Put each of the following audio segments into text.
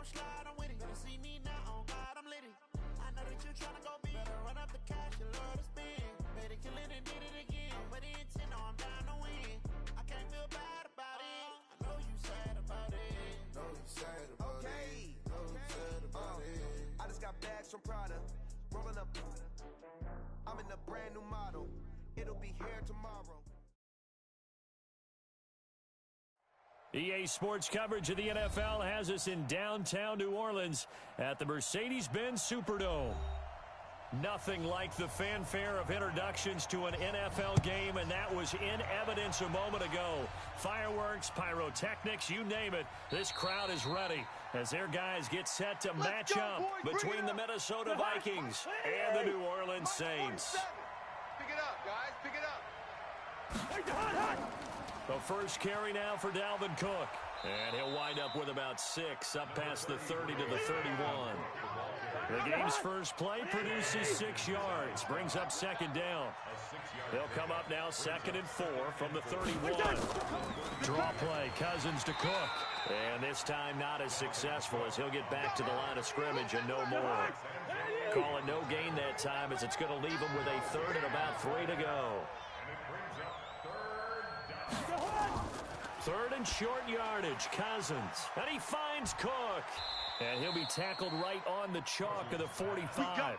don't slide, I'm with it. Better see me now, oh God, I'm litty. I know that you tryna go big. Better run up the cash, you love to spend. Better kill it and did it again. But the intent, no, I'm down to win. I can't feel bad about it. I know you sad about it. Know you sad about it. Know you sad about it. I just got bags from Prada. Rolling up. I'm in a brand new model. It'll be here tomorrow. EA Sports coverage of the NFL has us in downtown New Orleans at the Mercedes-Benz Superdome. Nothing like the fanfare of introductions to an NFL game, and that was in evidence a moment ago. Fireworks, pyrotechnics, you name it. This crowd is ready as their guys get set to match up between the Minnesota Vikings and the New Orleans Saints. Pick it up, guys. Pick it up. The first carry now for Dalvin Cook. And he'll wind up with about 6, up past the 30 to the 31. The game's first play produces 6 yards, brings up second down. They'll come up now 2nd and 4 from the 31. Draw play, Cousins to Cook. And this time not as successful as he'll get back to the line of scrimmage and no more. Call it no gain that time as it's going to leave him with a 3rd and about 3 to go. 3rd and short yardage, Cousins. And he finds Cook. And he'll be tackled right on the chalk of the 45.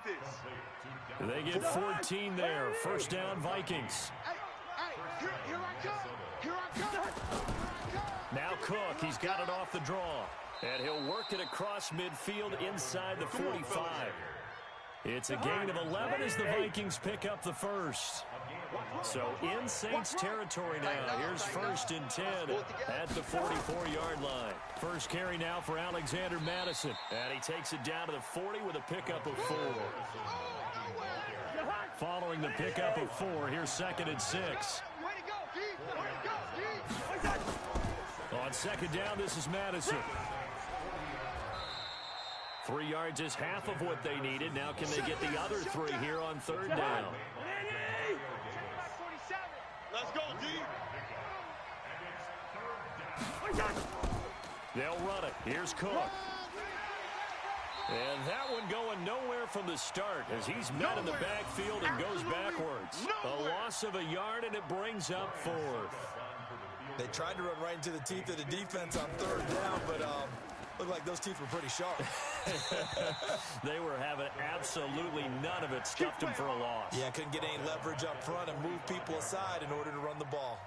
They get 14 there. First down, Vikings. Hey, here I come. Here I come. Now Cook, he's got it off the draw. And he'll work it across midfield inside the 45. It's a gain of 11 as the Vikings pick up the first. So in Saints territory now. Here's 1st and 10 at the 44-yard line. First carry now for Alexander Madison. And he takes it down to the 40 with a pickup of 4. Following the pickup of 4, here's 2nd and 6. On 2nd down, this is Madison. 3 yards is half of what they needed. Now can they get the other 3 here on 3rd down? Let's go, D. They'll run it. Here's Cook. And that one going nowhere from the start as he's met in the backfield and goes backwards. A loss of a yard, and it brings up 4th. They tried to run right into the teeth of the defense on 3rd down, but looked like those teeth were pretty sharp. They were having absolutely none of it. Stuffed him for a loss. Yeah, couldn't get any leverage up front and move people aside in order to run the ball.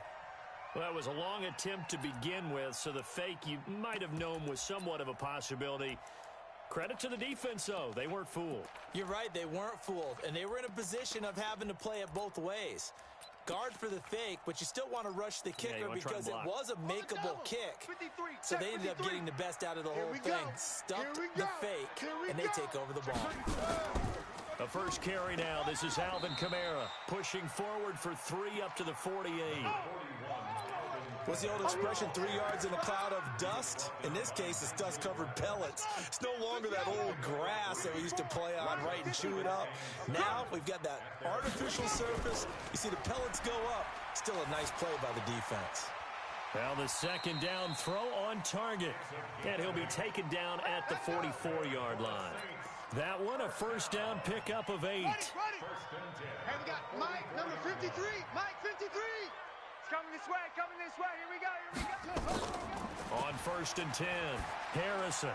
Well, that was a long attempt to begin with, so the fake you might have known was somewhat of a possibility. Credit to the defense, though. They weren't fooled. You're right. They weren't fooled, and they were in a position of having to play it both ways. Guard for the fake, but you still want to rush the kicker because it was a makeable kick. So they ended up getting the best out of the whole thing. Stuffed the fake, and they take over the ball. The first carry now. This is Alvin Kamara pushing forward for 3 up to the 48. What's the old expression, 3 yards in a cloud of dust? In this case, it's dust-covered pellets. It's no longer that old grass that we used to play on, right, and chew it up. Now we've got that artificial surface. You see the pellets go up. Still a nice play by the defense. Well, the 2nd down throw on target. And he'll be taken down at the 44-yard line. That one, a first down pickup of 8. Hey, we got Mike, number 53. Mike, 53. Coming this way, coming this way. Here we go, here we go. On 1st and 10, Harrison.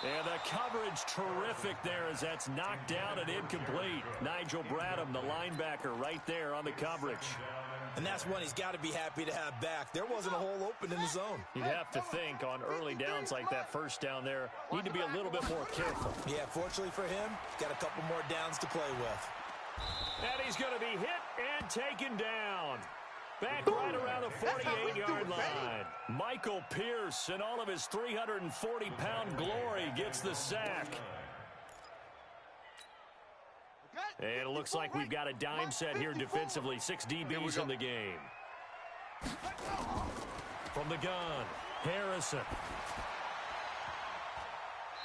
And the coverage terrific there as that's knocked down and incomplete. Nigel Bradham, the linebacker, right there on the coverage. And that's one he's got to be happy to have back. There wasn't a hole open in the zone. You'd have to think on early downs like that first down there, need to be a little bit more careful. Yeah, fortunately for him, he's got a couple more downs to play with. And he's going to be hit and taken down. Back right around the 48-yard line. Michael Pierce, in all of his 340-pound glory, gets the sack. And it looks like we've got a dime set here defensively. 6 DBs in the game. From the gun, Harrison.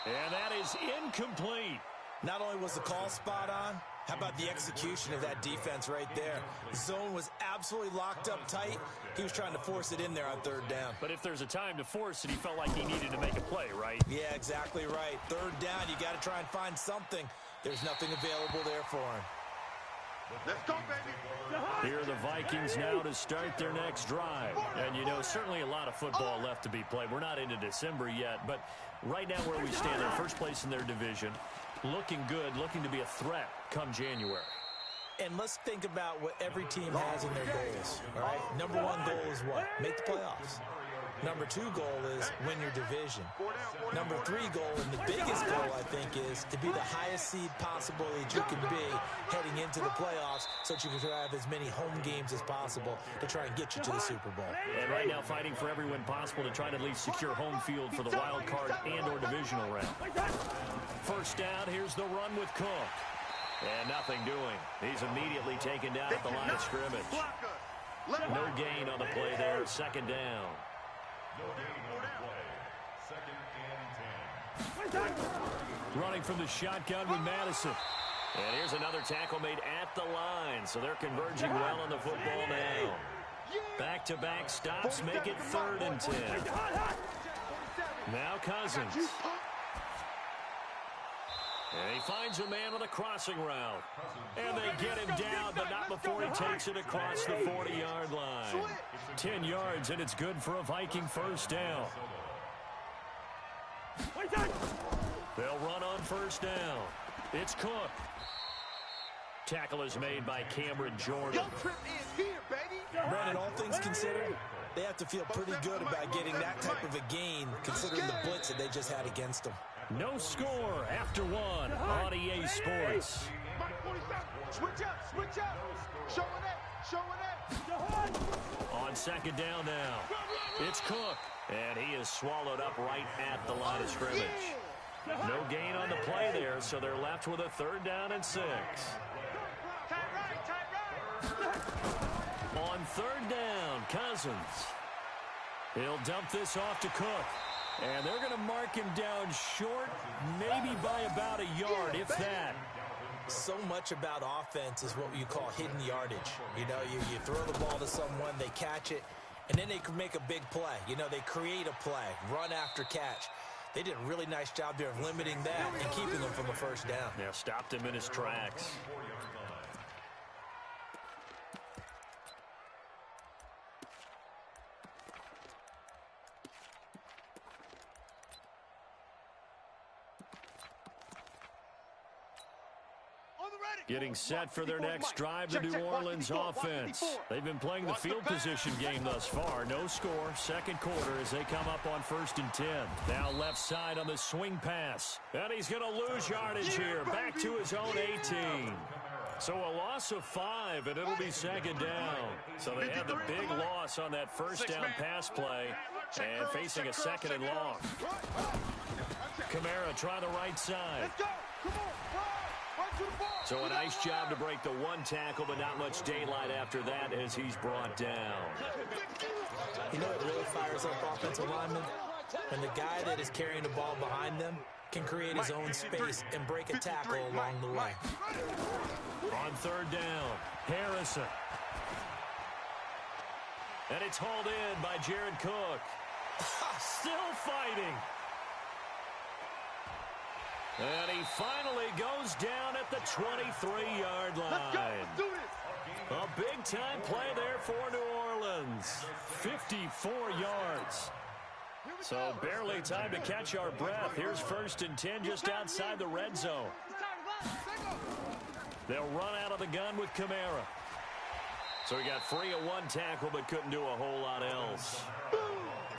And that is incomplete. Not only was the call spot on, How about the execution of that defense right there? The zone was absolutely locked up tight. He was trying to force it in there on third down. But if there's a time to force it, he felt like he needed to make a play, right? Yeah, exactly right. Third down, you got to try and find something. There's nothing available there for him. Let's go, baby. Here are the Vikings now to start their next drive. And, you know, certainly a lot of football left to be played. We're not into December yet, but right now where we stand, they're first place in their division, looking good, looking to be a threat come January. And let's think about what every team has in their goals, all right? Number one goal is what? Make the playoffs. Number two goal is win your division. Number three goal, and the biggest goal, I think, is to be the highest seed possible that you can be heading into the playoffs so that you can have as many home games as possible to try and get you to the Super Bowl. And right now fighting for every win possible to try to at least secure home field for the wild card and or divisional round. First down, here's the run with Cook. And nothing doing. He's immediately taken down at the line of scrimmage. No gain on the play there. Second down. Running from the shotgun with Madison. And here's another tackle made at the line. So they're converging well on the football now. Back-to-back stops make it 3rd and 10. Now Cousins. And he finds a man on a crossing route. And they get him down, but not before he takes it across the 40-yard line. 10 yards, and it's good for a Viking first down. They'll run on first down. It's Cook. Tackle is made by Cameron Jordan. Your trip is here, baby. Brandon, all things considered, they have to feel pretty good about getting that type of a gain considering the blitz that they just had against them. No score after one on EA Sports. Switch up. Showing it. On second down now, it's Cook. And he is swallowed up right at the line of scrimmage. No gain on the play there, so they're left with a 3rd down and 6. On 3rd down, Cousins. He'll dump this off to Cook. And they're going to mark him down short, maybe by about a yard, if that. So much about offense is what you call hidden yardage. You know, you throw the ball to someone, they catch it, and then they can make a big play. You know, they create a play, run after catch. They did a really nice job there of limiting that and keeping them from a first down. Yeah, stopped him in his tracks. Getting set for their next drive, the New Orleans offense. They've been playing the field position game thus far. No score, second quarter as they come up on 1st and 10. Now left side on the swing pass. And he's going to lose yardage here. Back to his own 18. So a loss of 5, and it'll be second down. So they had the big loss on that first down pass play and facing a 2nd and long. Kamara trying the right side. Let's go. Come on. So a nice job to break the one tackle, but not much daylight after that as he's brought down. You know what really fires up offensive linemen? When the guy that is carrying the ball behind them can create his own space and break a tackle along the way. On 3rd down, Harrison. And it's hauled in by Jared Cook. Still fighting. And he finally goes down at the 23-yard line. Let's do this. A big-time play there for New Orleans. 54 yards. So barely time to catch our breath. Here's 1st and 10 just outside the red zone. They'll run out of the gun with Kamara. So he got free of one tackle but couldn't do a whole lot else.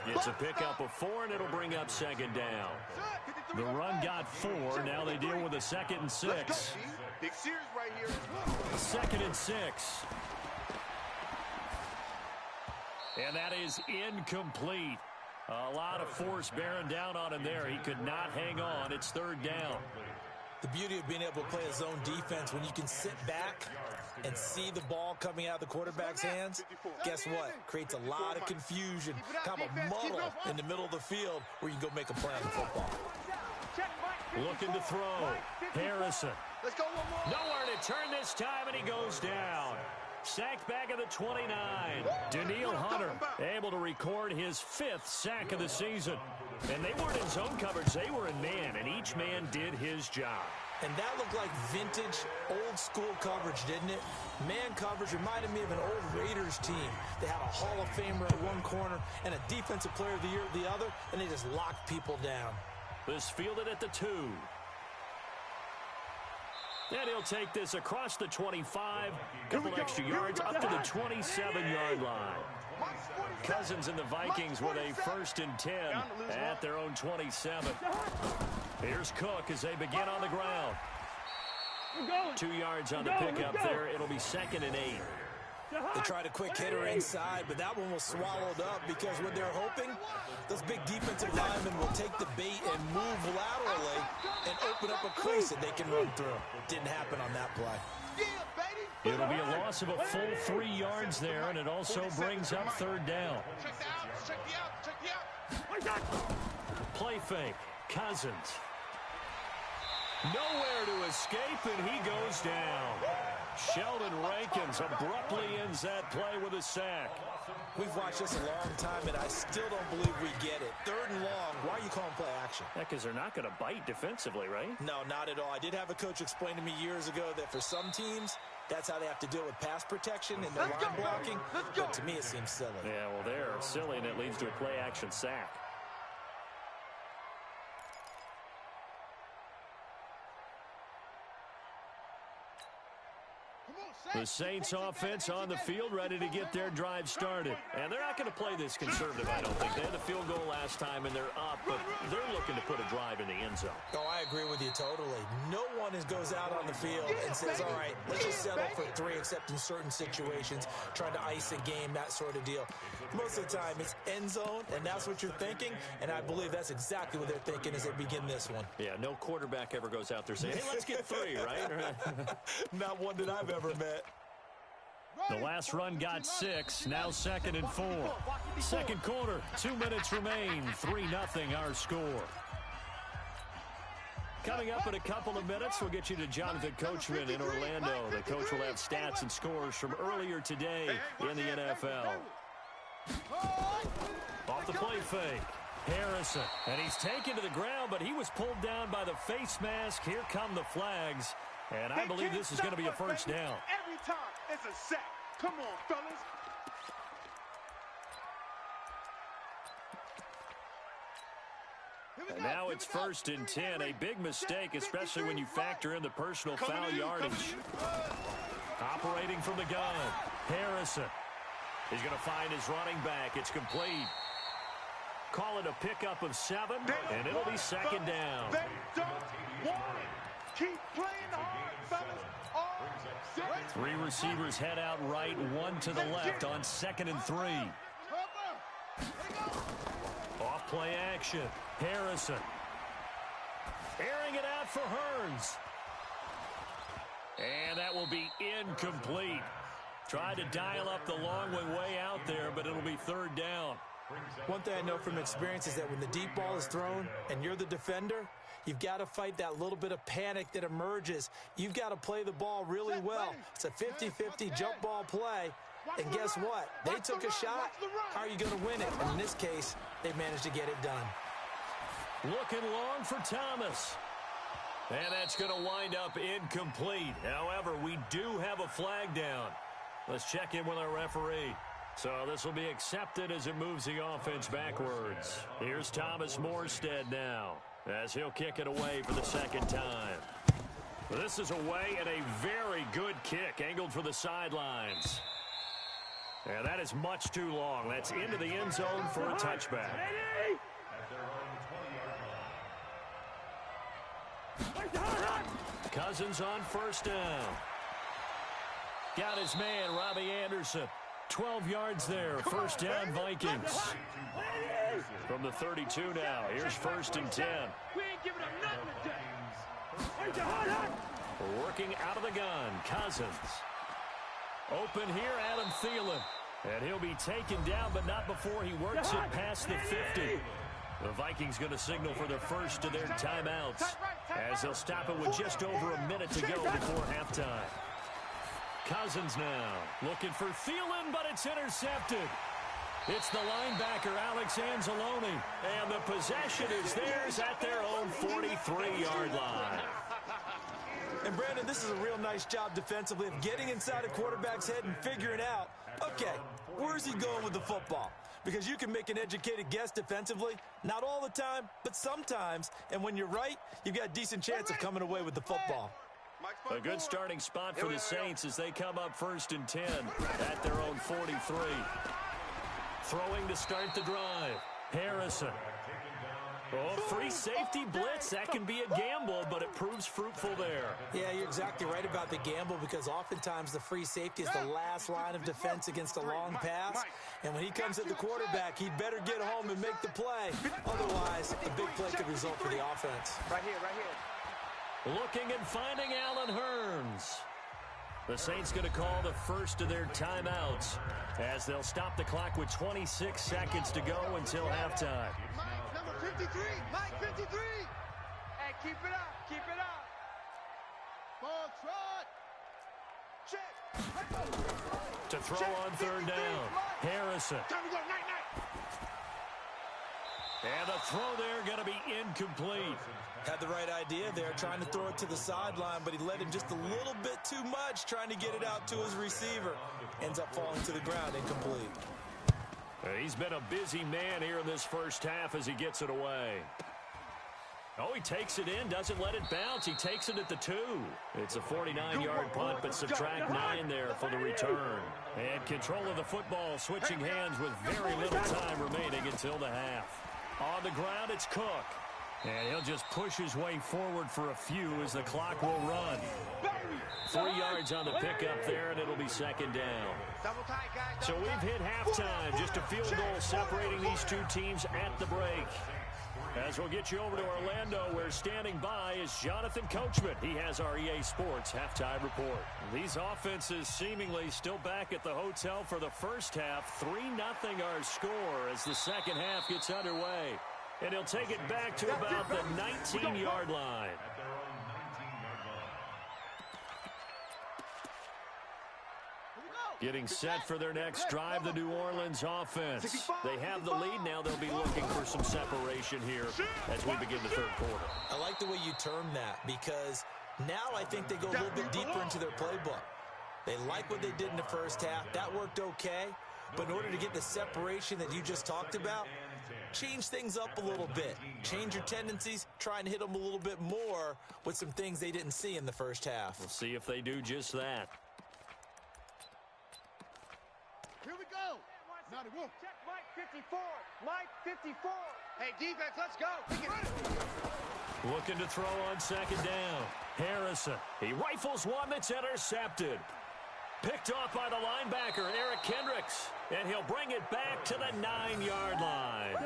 It's a pickup of 4, and it'll bring up 2nd down. The run got 4. Now they deal with a 2nd and 6. Big series right here. 2nd and 6. And that is incomplete. A lot of force bearing down on him there. He could not hang on. It's 3rd down. The beauty of being able to play a zone defense when you can sit back and see the ball coming out of the quarterback's hands, guess what? Creates a lot of confusion, kind of a muddle in the middle of the field where you can go make a play on the football. Looking to throw. Harrison. Let's go one more. Nowhere to turn this time, and he goes down. Sacked back at the 29. Daniil Hunter able to record his 5th sack of the season. And they weren't in zone coverage. They were in man, and each man did his job. And that looked like vintage, old-school coverage, didn't it? Man coverage reminded me of an old Raiders team. They had a Hall of Famer at one corner and a Defensive Player of the Year at the other, and they just locked people down. This fielded at the 2. And he'll take this across the 25, couple extra yards, up to the 27-yard line. Cousins and the Vikings with a 1st and 10 at their own 27. Here's Cook as they begin on the ground. 2 yards on the pickup there. It'll be 2nd and 8. They tried a quick hitter inside, but that one was swallowed up because what they're hoping, those big defensive linemen will take the bait and move laterally and open up a crease that they can run through. Didn't happen on that play. It'll be a loss of a full 3 yards there, and it also brings up 3rd down. Play fake. Cousins. Nowhere to escape, and he goes down. Sheldon Rankins abruptly ends that play with a sack. We've watched this a long time, and I still don't believe we get it. 3rd and long. Why are you calling play action? Yeah, because they're not going to bite defensively, right? No, not at all. I did have a coach explain to me years ago that for some teams, that's how they have to deal with pass protection and their line blocking. But to me, it seems silly. Yeah, well, they're silly, and it leads to a play action sack. The Saints offense on the field, ready to get their drive started. And they're not going to play this conservative, I don't think. They had the field goal last time, and they're up, but they're looking to put a drive in the end zone. Oh, I agree with you totally. No one goes out on the field and says, all right, let's just settle for 3, except in certain situations, trying to ice a game, that sort of deal. Most of the time, it's end zone, and that's what you're thinking, and I believe that's exactly what they're thinking as they begin this one. Yeah, no quarterback ever goes out there saying, hey, let's get 3, right? Not one that I've ever met. The last run got 6, now 2nd and 4. Second quarter, 2 minutes remain, 3-0 our score. Coming up in a couple of minutes, we'll get you to Jonathan Coachman in Orlando. The coach will have stats and scores from earlier today in the NFL. Off the play fake, Harrison, and he's taken to the ground, but he was pulled down by the face mask. Here come the flags, and I believe this is going to be a 1st down. Every time it's a sack. Come on, fellas. And now it's 1st and 10. A big mistake, especially when you factor in the personal foul yardage. Operating from the gun, Harrison. He's going to find his running back. It's complete. Call it a pickup of 7, and it'll be 2nd down. They don't want it. Keep playing hard, fellas. 3 receivers head out right, 1 to the left on 2nd and 3. Off play action, Harrison. Airing it out for Hearns. And that will be incomplete. Tried to dial up the long way out there, but it'll be 3rd down. One thing I know from experience is that when the deep ball is thrown and you're the defender, you've got to fight that little bit of panic that emerges. You've got to play the ball really well. It's a 50-50 jump ball play. And guess what? They took a shot. How are you going to win it? And in this case, they managed to get it done. Looking long for Thomas. And that's going to wind up incomplete. However, we do have a flag down. Let's check in with our referee. So this will be accepted as it moves the offense backwards. Here's Thomas Morstead now, as he'll kick it away for the 2nd time. This is away and a very good kick, angled for the sidelines. And that is much too long. That's into the end zone for a touchback. Cousins on 1st down. Got his man, Robbie Anderson. 12 yards there. 1st down, Vikings. From the 32 now. Here's 1st and 10. We ain't giving up nothing today. Working out of the gun, Cousins. Open here, Adam Thielen. And he'll be taken down, but not before he works it past the 50. The Vikings going to signal for the first of their timeouts as they'll stop it with just over a minute to go before halftime. Cousins now looking for Thielen, but it's intercepted. It's the linebacker, Alex Anzalone, and the possession is theirs at their own 43-yard line. And, Brandon, this is a real nice job defensively of getting inside a quarterback's head and figuring out, okay, where's he going with the football? Because you can make an educated guess defensively, not all the time, but sometimes. And when you're right, you've got a decent chance of coming away with the football. A good starting spot for the Saints as they come up 1st and 10 at their own 43. Throwing to start the drive. Harrison. Oh, free safety blitz. That can be a gamble, but it proves fruitful there. Yeah, you're exactly right about the gamble because oftentimes the free safety is the last line of defense against a long pass. And when he comes at the quarterback, he'd better get home and make the play. Otherwise, a big play could result for the offense. Right here. Looking and finding Allen Hurns. The Saints going to call the first of their timeouts as they'll stop the clock with 26 seconds to go until halftime. Mike, number 53. Mike, 53. Hey, keep it up. Keep it up. Ball trot. Check. To throw on 3rd down. Harrison. Time to go. Night. And the throw there going to be incomplete. Had the right idea there, trying to throw it to the sideline, but he led him just a little bit too much, trying to get it out to his receiver. Ends up falling to the ground, incomplete. He's been a busy man here in this first half as he gets it away. Oh, he takes it in, doesn't let it bounce. He takes it at the 2. It's a 49-yard punt, but subtract 9 there for the return. And control of the football, switching hands with very little time remaining until the half. On the ground, it's Cook. And he'll just push his way forward for a few as the clock will run. 3 yards on the pickup there, and it'll be 2nd down. So we've hit halftime. Just a field goal separating these two teams at the break. As we'll get you over to Orlando, where standing by is Jonathan Coachman. He has our EA Sports halftime report. These offenses seemingly still back at the hotel for the first half. 3-0 our score as the second half gets underway. And he'll take it back to about the 19-yard line. Getting set for their next drive, the New Orleans offense. They have the lead. Now they'll be looking for some separation here as we begin the 3rd quarter. I like the way you term that because now I think they go a little bit deeper into their playbook. They like what they did in the first half. That worked okay. But in order to get the separation that you just talked about, change things up a little bit. Change your tendencies, try and hit them a little bit more with some things they didn't see in the first half. We'll see if they do just that. Here we go. Check Mike 54. Mike 54. Hey, defense, let's go. Looking to throw on 2nd down. Harrison. He rifles one that's intercepted. Picked off by the linebacker, Eric Kendricks. And he'll bring it back to the 9-yard line.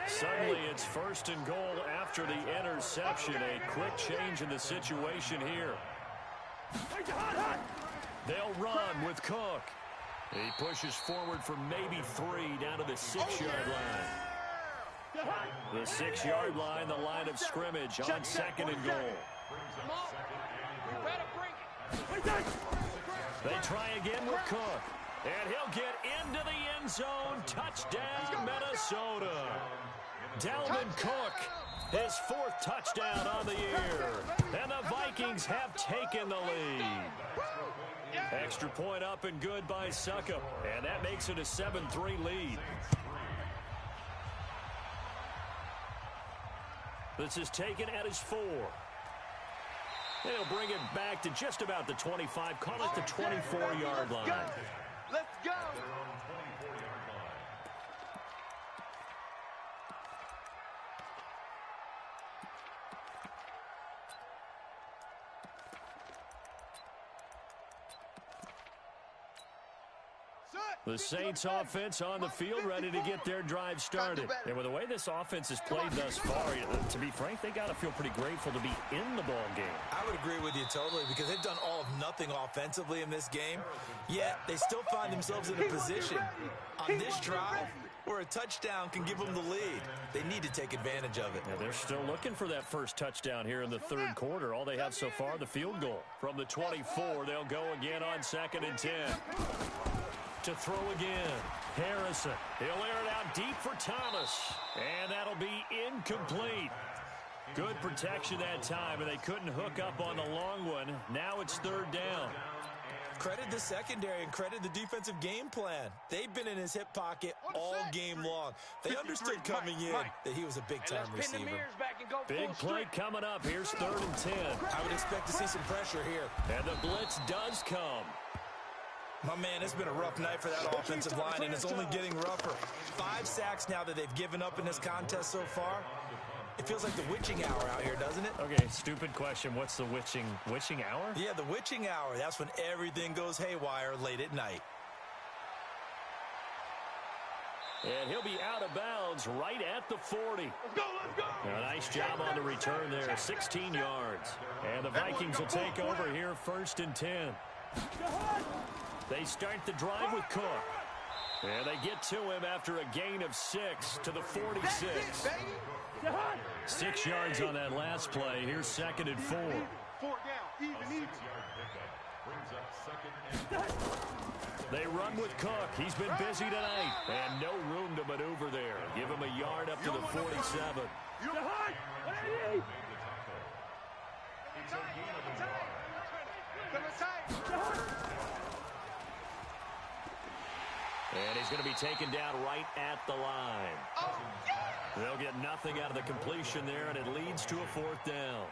Suddenly, it's 1st and goal after the interception. A quick change in the situation here. They'll run with Cook. He pushes forward for maybe 3 down to the 6-yard line. The 6-yard line, the line of scrimmage on 2nd and goal. They try again with Cook. And he'll get into the end zone. Touchdown, Minnesota. Dalvin Cook, his 4th touchdown on the year. And the Vikings have taken the lead. Extra point up and good by Suckup. And that makes it a 7-3 lead. This is taken at his 4. They'll bring it back to just about the 25. Call it the 24-yard line. Let's go. The Saints offense on the field ready to get their drive started. And with the way this offense has played thus far, to be frank, they got to feel pretty grateful to be in the ball game. I would agree with you totally because they've done all of nothing offensively in this game, yet they still find themselves in a position on this drive where a touchdown can give them the lead. They need to take advantage of it. Yeah, they're still looking for that first touchdown here in the third quarter. All they have so far, the field goal. From the 24, they'll go again on 2nd and 10. To throw again, Harrison. He'll air it out deep for Thomas. And that'll be incomplete. Good protection that time, and they couldn't hook up on the long one. Now it's 3rd down. Credit the secondary and credit the defensive game plan. They've been in his hip pocket all game long. They understood coming in that he was a big-time receiver. Big play coming up. Here's 3rd and 10. I would expect to see some pressure here. And the blitz does come. My man, it's been a rough night for that offensive line, and it's only getting rougher. 5 sacks now that they've given up in this contest so far. It feels like the witching hour out here, doesn't it? Okay, stupid question. What's the witching hour? Yeah, the witching hour. That's when everything goes haywire late at night. And he'll be out of bounds right at the 40. Let's go, let's go. A nice job on the return there, 16 yards. And the Vikings will take over here 1st and 10. They start the drive with Cook. And they get to him after a gain of 6 to the 46. 6 yards on that last play. Here's 2nd and 4. 4 down, even. They run with Cook. He's been busy tonight. And no room to maneuver there. Give him a yard up to the 47. And he's going to be taken down right at the line. They'll get nothing out of the completion there, and it leads to a 4th down.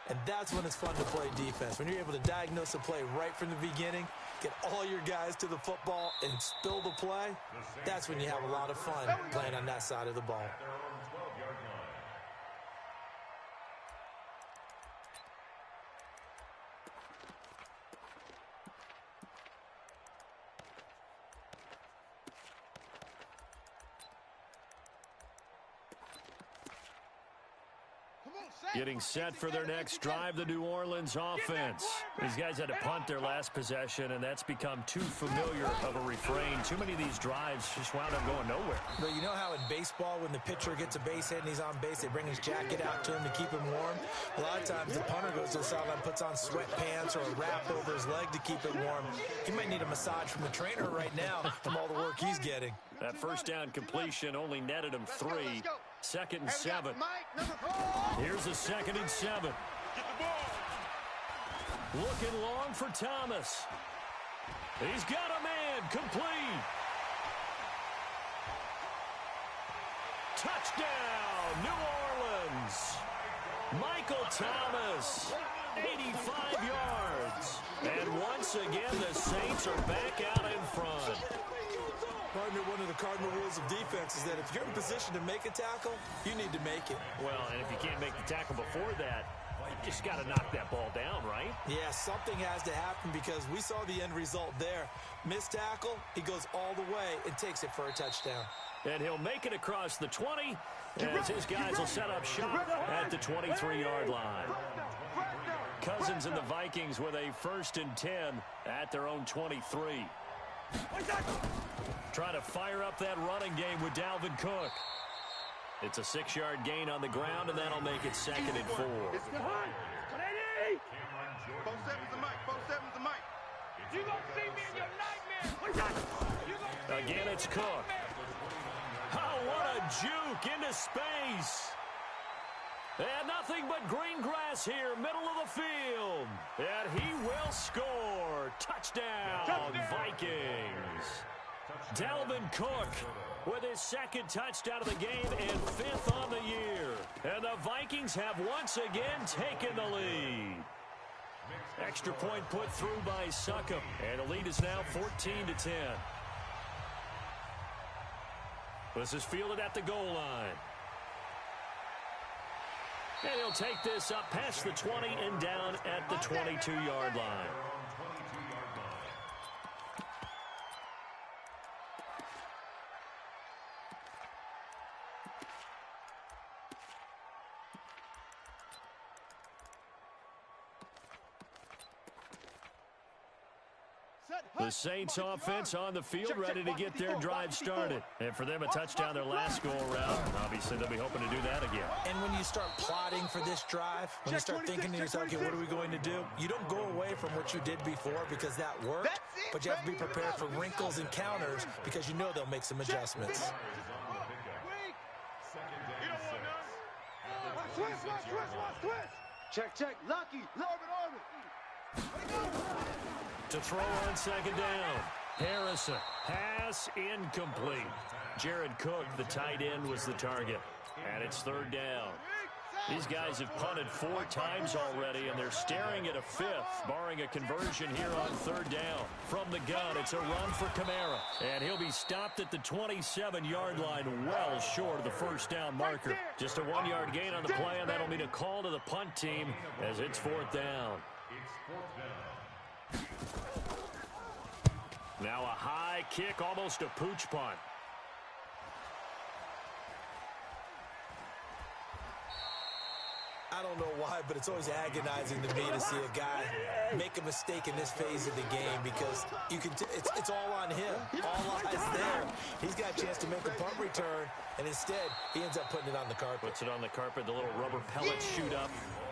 And that's when it's fun to play defense. When you're able to diagnose a play right from the beginning, get all your guys to the football and spill the play, that's when you have a lot of fun playing on that side of the ball. Getting set for their next drive, the New Orleans offense. These guys had to punt their last possession, and that's become too familiar of a refrain. Too many of these drives just wound up going nowhere. But you know how in baseball, when the pitcher gets a base hit and he's on base, they bring his jacket out to him to keep him warm? A lot of times the punter goes to the sideline, puts on sweatpants or a wrap over his leg to keep it warm. He might need a massage from the trainer right now from all the work he's getting. That first down completion only netted him 3. 2nd and 7. Here's a 2nd and 7. Looking long for Thomas. He's got a man. Complete. Touchdown, New Orleans. Michael Thomas, 85 yards. And once again, the Saints are back out in front. Partner, one of the cardinal rules of defense is that if you're in position to make a tackle, you need to make it. Well, and if you can't make the tackle before that, you just got to knock that ball down, right? Yeah, something has to happen because we saw the end result there. Missed tackle, he goes all the way and takes it for a touchdown. And he'll make it across the 20 as his guys will set up shop at the 23-yard line. Cousins and the Vikings with a 1st and 10 at their own 23. Trying to fire up that running game with Dalvin Cook. It's a 6-yard gain on the ground, and that'll make it 2nd and 4. 4-7's the mic. 4-7's the mic. You gonna see me in your nightmare. Again, it's Cook. Oh, what a juke into space. And nothing but green grass here, middle of the field. And he will score. Touchdown, Vikings. Dalvin Cook with his 2nd touchdown of the game and 5th on the year. And the Vikings have once again taken the lead. Extra point put through by Succop. And the lead is now 14-10. This is fielded at the goal line. And he'll take this up past the 20 and down at the 22-yard line. The Saints offense on the field, ready to get their drive started. And for them, a touchdown their last go-around. Obviously, they'll be hoping to do that again. And when you start plotting for this drive, when you start thinking to yourself, okay, what are we going to do? You don't go away from what you did before because that worked, but you have to be prepared for wrinkles and counters because you know they'll make some adjustments. Check. Lucky. To throw on second down. Harrison. Pass incomplete. Jared Cook, the tight end, was the target. And it's third down. These guys have punted 4 times already, and they're staring at a 5th, barring a conversion here on third down. From the gun, it's a run for Kamara. And he'll be stopped at the 27-yard line, well short of the first down marker. Just a 1-yard gain on the play, and that'll mean a call to the punt team as it's fourth down. Now a high kick, almost a pooch punt. I don't know why, but it's always agonizing to me to see a guy make a mistake in this phase of the game because you can. It's all on him. All eyes there. He's got a chance to make a punt return, and instead he ends up putting it on the carpet. Puts it on the carpet. The little rubber pellets shoot up.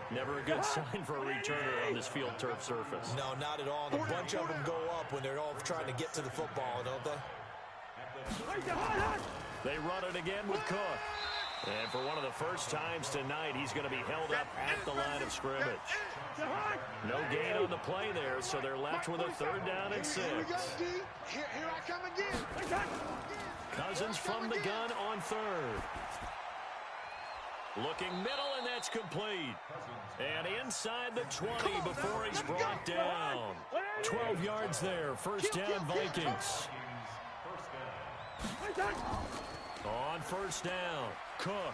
Never a good sign for a returner on this field turf surface. No, not at all. And a bunch of them go up when they're all trying to get to the football, don't they? They run it again with Cook. And for one of the first times tonight, he's going to be held up at the line of scrimmage. No gain on the play there, so they're left with a third down and 6. Here I come again. Cousins from the gun on third. Looking middle, and that's complete. And inside the 20 before he's brought down. 12 yards there. First down, Vikings. On first down, Cook.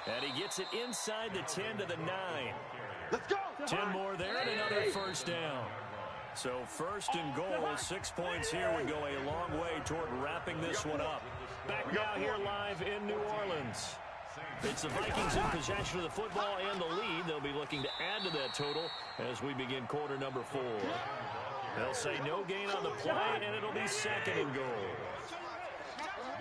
And he gets it inside the 10 to the 9. Let's go. 10 more there and another first down. So first and goal, 6 points here would go a long way toward wrapping this one up. Back now here live in New Orleans. It's the Vikings in possession of the football and the lead. They'll be looking to add to that total as we begin quarter number 4. They'll say no gain on the play, and it'll be second and goal.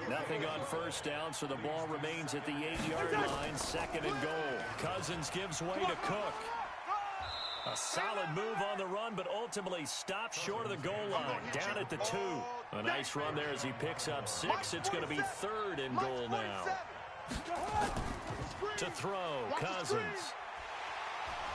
Nothing on first down, so the ball remains at the 8-yard line, second and goal. Cousins gives way to Cook. A solid move on the run, but ultimately stopped short of the goal line, down at the 2. A nice run there as he picks up 6. It's going to be third and goal now. To throw, Cousins.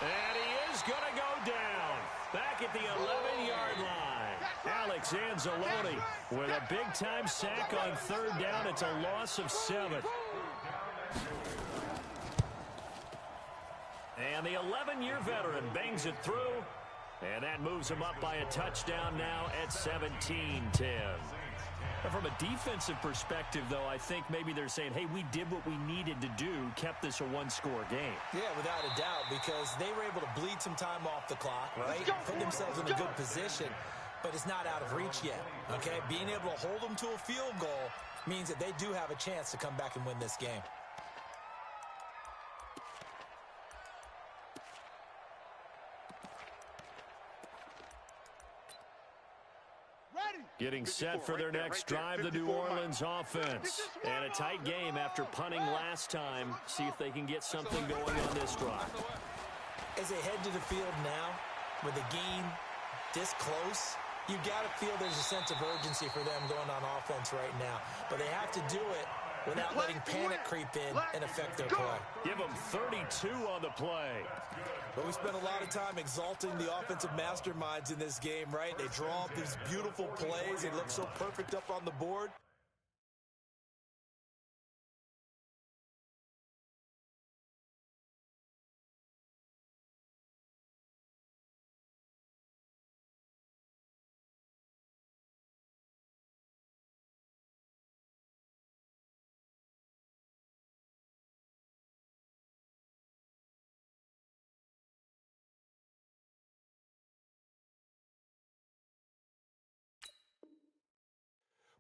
And he is going to go down. Back at the 11-yard line. Alex Anzalone with a big-time sack on third down. It's a loss of 7. And the 11-year veteran bangs it through. And that moves him up by a touchdown now at 17-10. From a defensive perspective, though, I think maybe they're saying, hey, we did what we needed to do, kept this a one-score game. Yeah, without a doubt, because they were able to bleed some time off the clock, right? Put themselves in a good position, but it's not out of reach yet, okay? Being able to hold them to a field goal means that they do have a chance to come back and win this game. Getting set for their next drive, the New Orleans offense. And a tight game after punting last time. See if they can get something going on this drive. As they head to the field now, with the game this close, you got to feel there's a sense of urgency for them going on offense right now. But they have to do it without letting panic creep in and affect their play. Give them 32 on the play. But we spent a lot of time exalting the offensive masterminds in this game, right? They draw up these beautiful plays. They look so perfect up on the board.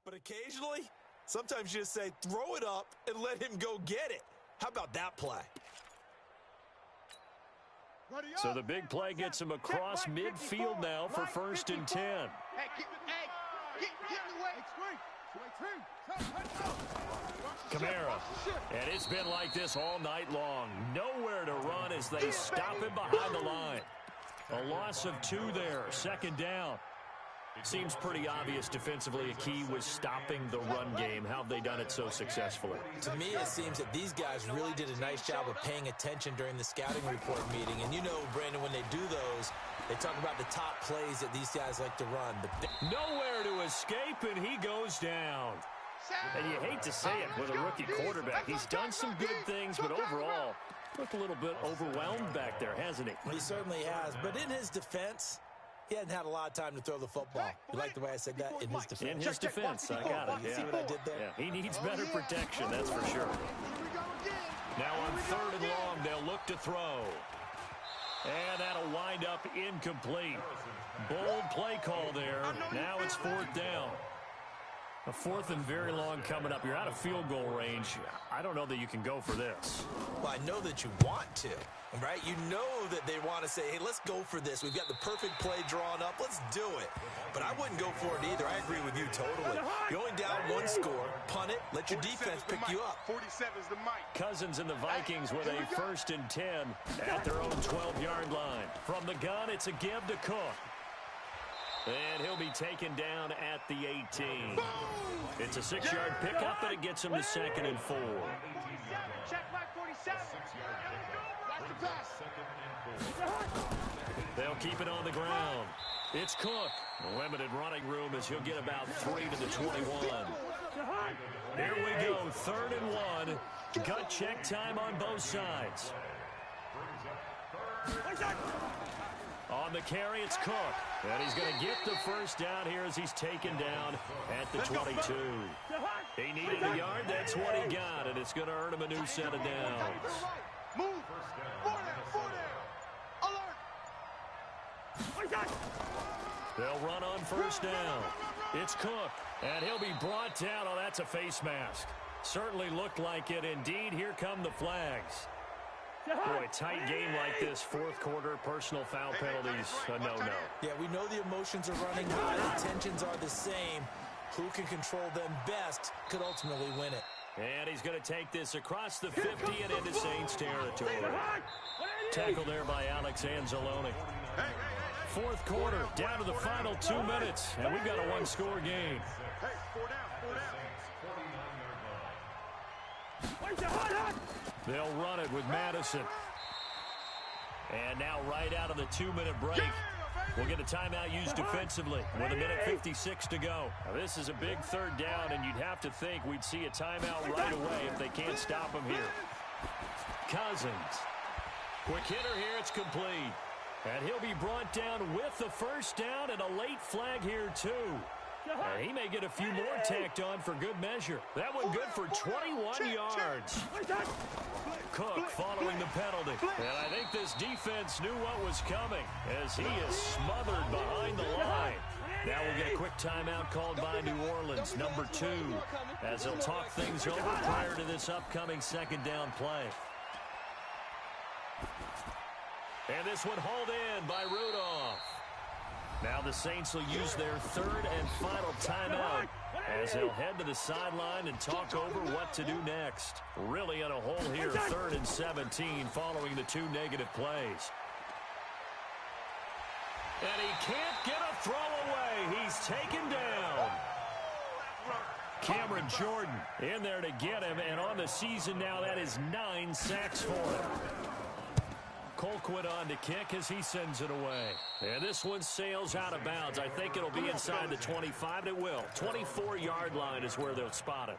But occasionally, sometimes you just say, throw it up and let him go get it. How about that play? So the big play gets him across midfield now for 1st and 10. Hey, get in the way. Kamara. And it's been like this all night long. Nowhere to run as they stop him behind the line. A loss of 2 there. 2nd down. Seems pretty obvious defensively a key was stopping the run game. How have they done it so successfully? To me, it seems that these guys really did a nice job of paying attention during the scouting report meeting. And you know, Brandon, when they do those, they talk about the top plays that these guys like to run. Nowhere to escape, and he goes down. And you hate to say it with a rookie quarterback. He's done some good things, but overall, looked a little bit overwhelmed back there, hasn't he? He certainly has. But in his defense, he hadn't had a lot of time to throw the football. You like the way I said that? In his defense. In his defense, I got it. You see what I did there? Yeah, he needs better protection, that's for sure. Now on 3rd and long, they'll look to throw. And that'll wind up incomplete. Bold play call there. Now it's 4th down. A 4th and very long coming up. You're out of field goal range. I don't know that you can go for this. Well, I know that you want to, right? You know that they want to say, hey, let's go for this. We've got the perfect play drawn up. Let's do it. But I wouldn't go for it either. I agree with you totally. You're only down 1 score. Punt it. Let your defense pick you up. 47 is the mic. Cousins and the Vikings with a 1st and 10 at their own 12-yard line. From the gun, it's a give to Cook. And he'll be taken down at the 18. It's a 6-yard pickup, and it gets him to 2nd and 4. Check my 47. They'll keep it on the ground. It's Cook. Limited running room as he'll get about 3 to the 21. Here we go, 3rd and 1. Gut check time on both sides. On the carry, it's Cook. And he's going to get the 1st down here as he's taken down at the 22. He needed a yard. That's what he got, and it's going to earn him a new set of downs. Move. 4 down. Alert. They'll run on 1st down. It's Cook, and he'll be brought down. Oh, that's a face mask. Certainly looked like it. Indeed, here come the flags. Boy, tight game like this, 4th quarter, personal foul penalties, a no-no. Yeah, we know the emotions are running high. The tensions are the same. Who can control them best could ultimately win it. And he's going to take this across the 50 and into Saints territory. Tackle there by Alex Anzalone. 4th quarter, down to the final 2 minutes, and we've got a 1-score game. Hey, 4 down. They'll run it with Madison. And now right out of the 2-minute break, we'll get a timeout used defensively with 1:56 to go. Now this is a big 3rd down, and you'd have to think we'd see a timeout right away if they can't stop him here. Cousins. Quick hitter here, it's complete. And he'll be brought down with the 1st down and a late flag here too. And he may get a few more tacked on for good measure. That one good for 21 yards. Cook following the penalty. And I think this defense knew what was coming as he is smothered behind the line. Now we'll get a quick timeout called by New Orleans, number 2, as they'll talk things over prior to this upcoming 2nd down play. And this one hauled in by Rudolph. Now the Saints will use their 3rd and final timeout as they'll head to the sideline and talk over what to do next. Really in a hole here, 3rd and 17 following the 2 negative plays. And he can't get a throw away. He's taken down. Cameron Jordan in there to get him, and on the season now that is 9 sacks for him. Colquitt on to kick as he sends it away. And this one sails out of bounds. I think it'll be inside the 25. It will. 24-yard line is where they'll spot it.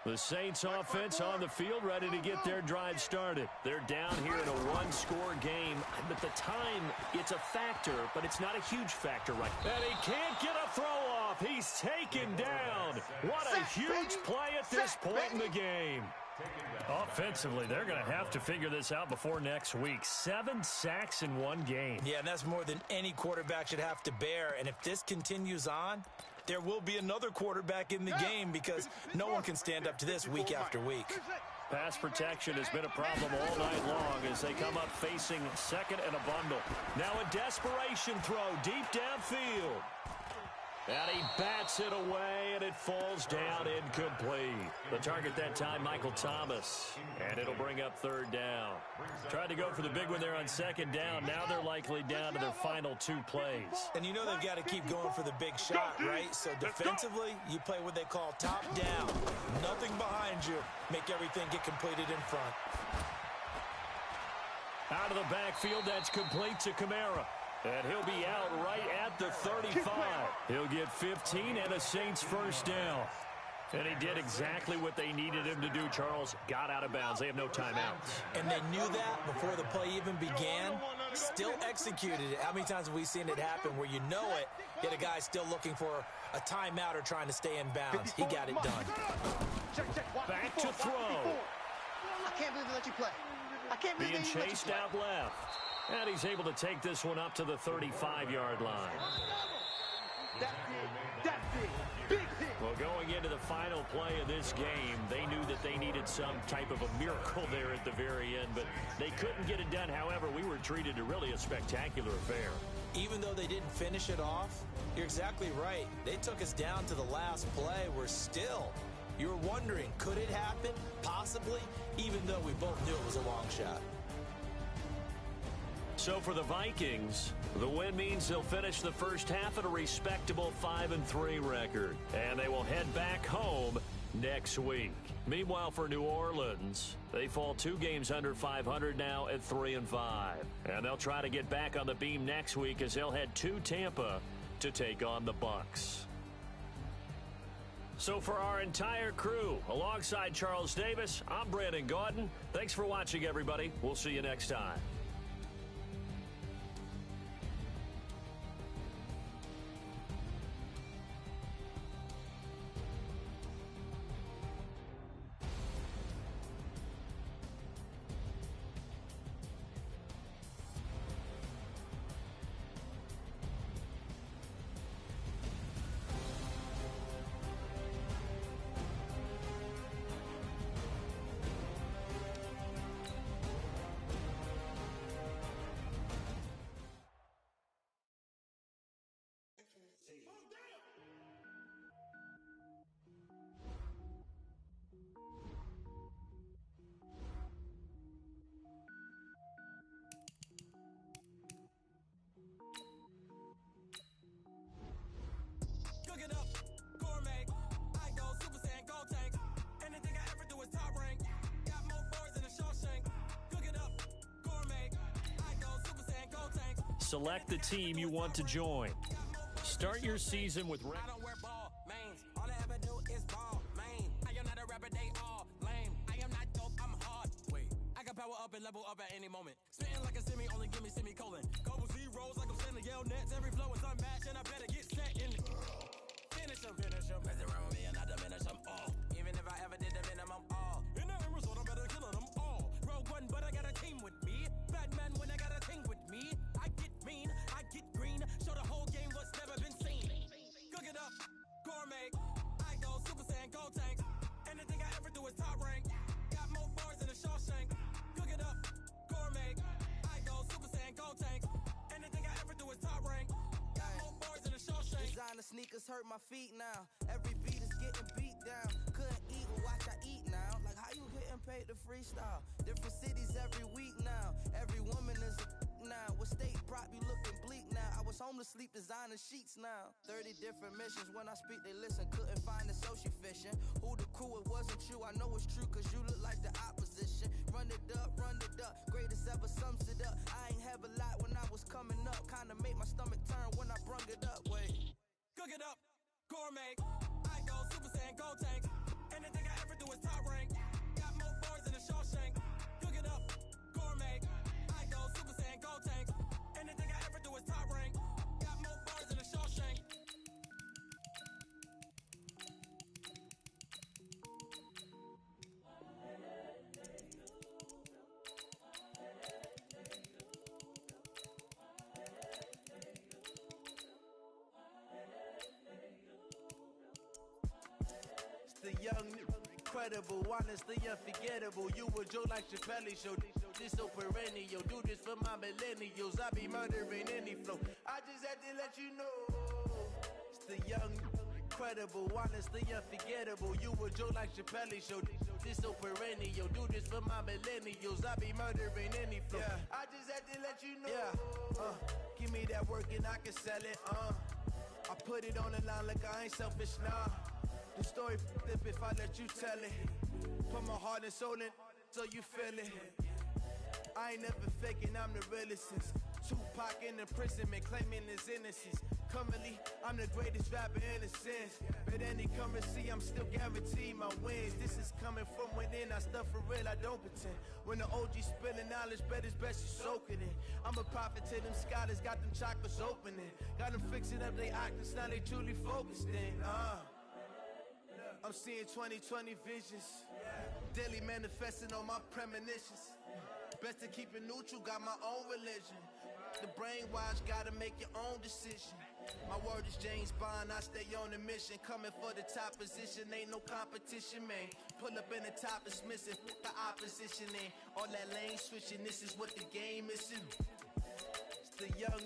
The Saints offense on the field ready to get their drive started. They're down here in a 1-score game. At the time, it's a factor, but it's not a huge factor right now. And he can't get a throw off. He's taken down. What a huge play at this point in the game. Offensively, they're going to have to figure this out before next week. 7 sacks in 1 game. Yeah, and that's more than any quarterback should have to bear. And if this continues on, there will be another quarterback in the game because no one can stand up to this week after week. Pass protection has been a problem all night long as they come up facing second and a bundle. Now a desperation throw deep downfield. And he bats it away, and it falls down incomplete. The target that time, Michael Thomas. And it'll bring up third down. Tried to go for the big one there on second down. Now they're likely down to their final 2 plays. And you know they've got to keep going for the big shot, right? So defensively, you play what they call top down. Nothing behind you. Make everything get completed in front. Out of the backfield, that's complete to Kamara. And he'll be out right at the 35. He'll get 15 and a Saints first down. And he did exactly what they needed him to do, Charles. Got out of bounds. They have no timeouts. And they knew that before the play even began. Still executed it. How many times have we seen it happen where you know it, yet a guy's still looking for a timeout or trying to stay in bounds? He got it done. Back to throw. I can't believe they let you play. I can't believe Being they let you chased play. out left. And he's able to take this one up to the 35-yard line. That's big. Big hit. Well, going into the final play of this game, they knew that they needed some type of a miracle there at the very end, but they couldn't get it done. However, we were treated to really a spectacular affair. Even though they didn't finish it off, you're exactly right. They took us down to the last play. We're still, you were wondering, could it happen? Possibly, even though we both knew it was a long shot. So for the Vikings, the win means they'll finish the first half at a respectable 5-3 record. And they will head back home next week. Meanwhile, for New Orleans, they fall 2 games under 500 now at 3-5. And they'll try to get back on the beam next week as they'll head to Tampa to take on the Bucs. So for our entire crew, alongside Charles Davis, I'm Brandon Gaudin. Thanks for watching, everybody. We'll see you next time. Cook it up, gourmet. I go Super Saiyan, go tank. Anything I ever do is top rank. Got more bars than a Shawshank. Cook it up, gourmet. I go Super Saiyan, go tank. Select the team you want to join. Start your season with... I don't wear ball, mains. All I ever do is ball, main. I am not a rapper, they all lame. I am not dope, I'm hard. Wait, I can power up and level up at any moment. Spitting like a semi, only give me semicolon. Couple zeros like I'm sending yell nets. Every flow is unmatched and I better get set in. Finish them. Mess around with me and I diminish them all. Even if I ever did the minimum all. In the end result, I'm better killing them all. Rogue One, but I got a team with me. Batman when I got a team with me. I get mean, I get green. Show the whole game what's never been seen. Cook it up, gourmet. I go Super Saiyan, go tank. Anything I ever do is top rank. Got more bars than a Shawshank. Cook it up, gourmet. I go Super Saiyan, go tank. Anything I ever do is top rank. Got more bars than a Shawshank. Designer sneakers hurt my feet now. Every beat is getting beat down. Couldn't eat or watch I eat now. Like how you getting paid to freestyle? Different cities every week now. Every woman is a now. What state prop you looking bleak now? I was home to sleep designer sheets now. 30 different missions. When I speak they listen. Couldn't find it so she fishing. Who the crew? It wasn't you. I know it's true cause you look like the opposition. Run it up. Greatest ever sums it up. I ain't have a lot when I was coming up. Kinda made my stomach turn when I brung it up. Wait. Cook it up, gourmet. I go Super Saiyan, go tank. Anything I ever do is top rank. Got more bars than a Shawshank. Cook it up, gourmet. I go Super Saiyan, go tank. Anything I ever do is top rank. Got more bars than a Shawshank. The young incredible, honestly unforgettable. You a joke like Chappelle Show. This so perennial, do this for my millennials. I be murdering any flow. I just had to let you know, it's the young, incredible, honestly unforgettable. You a joke like Chappelle Show. This so perennial, do this for my millennials. I be murdering any flow. Yeah. I just had to let you know. Yeah. Give me that work and I can sell it. I put it on the line like I ain't selfish, nah. The story flip if I let you tell it. Put my heart and soul in so you feel it. I ain't never faking, I'm the realest since Tupac in imprisonment, claiming his innocence. Currently, I'm the greatest rapper in a sense. But any currency, I'm still guaranteed my wins. This is coming from within, I stuff for real, I don't pretend. When the OG spilling knowledge, bet it's best you soak it in. I'm a prophet to them scholars, got them chakras opening. Got them fixing up they octaves, now they truly focused in. I'm seeing 2020 visions, daily manifesting on my premonitions. Best to keep it neutral, got my own religion. The brainwash, gotta make your own decision. My word is James Bond, I stay on a mission. Coming for the top position, ain't no competition, man. Pull up in the top is missing, the opposition ain't. All that lane switching, this is what the game is. It's the young,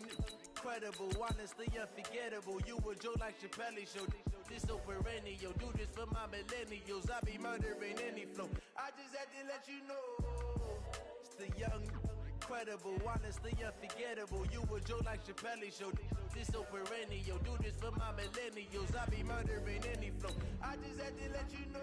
incredible, honestly unforgettable. You a joke like Chappelle Show. This so perennial, do this for my millennials. I be murdering any flow. I just had to let you know, it's the young, incredible, honestly unforgettable. You a joke like Chappelle Show. This so perennial, do this for my millennials. I be murdering any flow. I just had to let you know.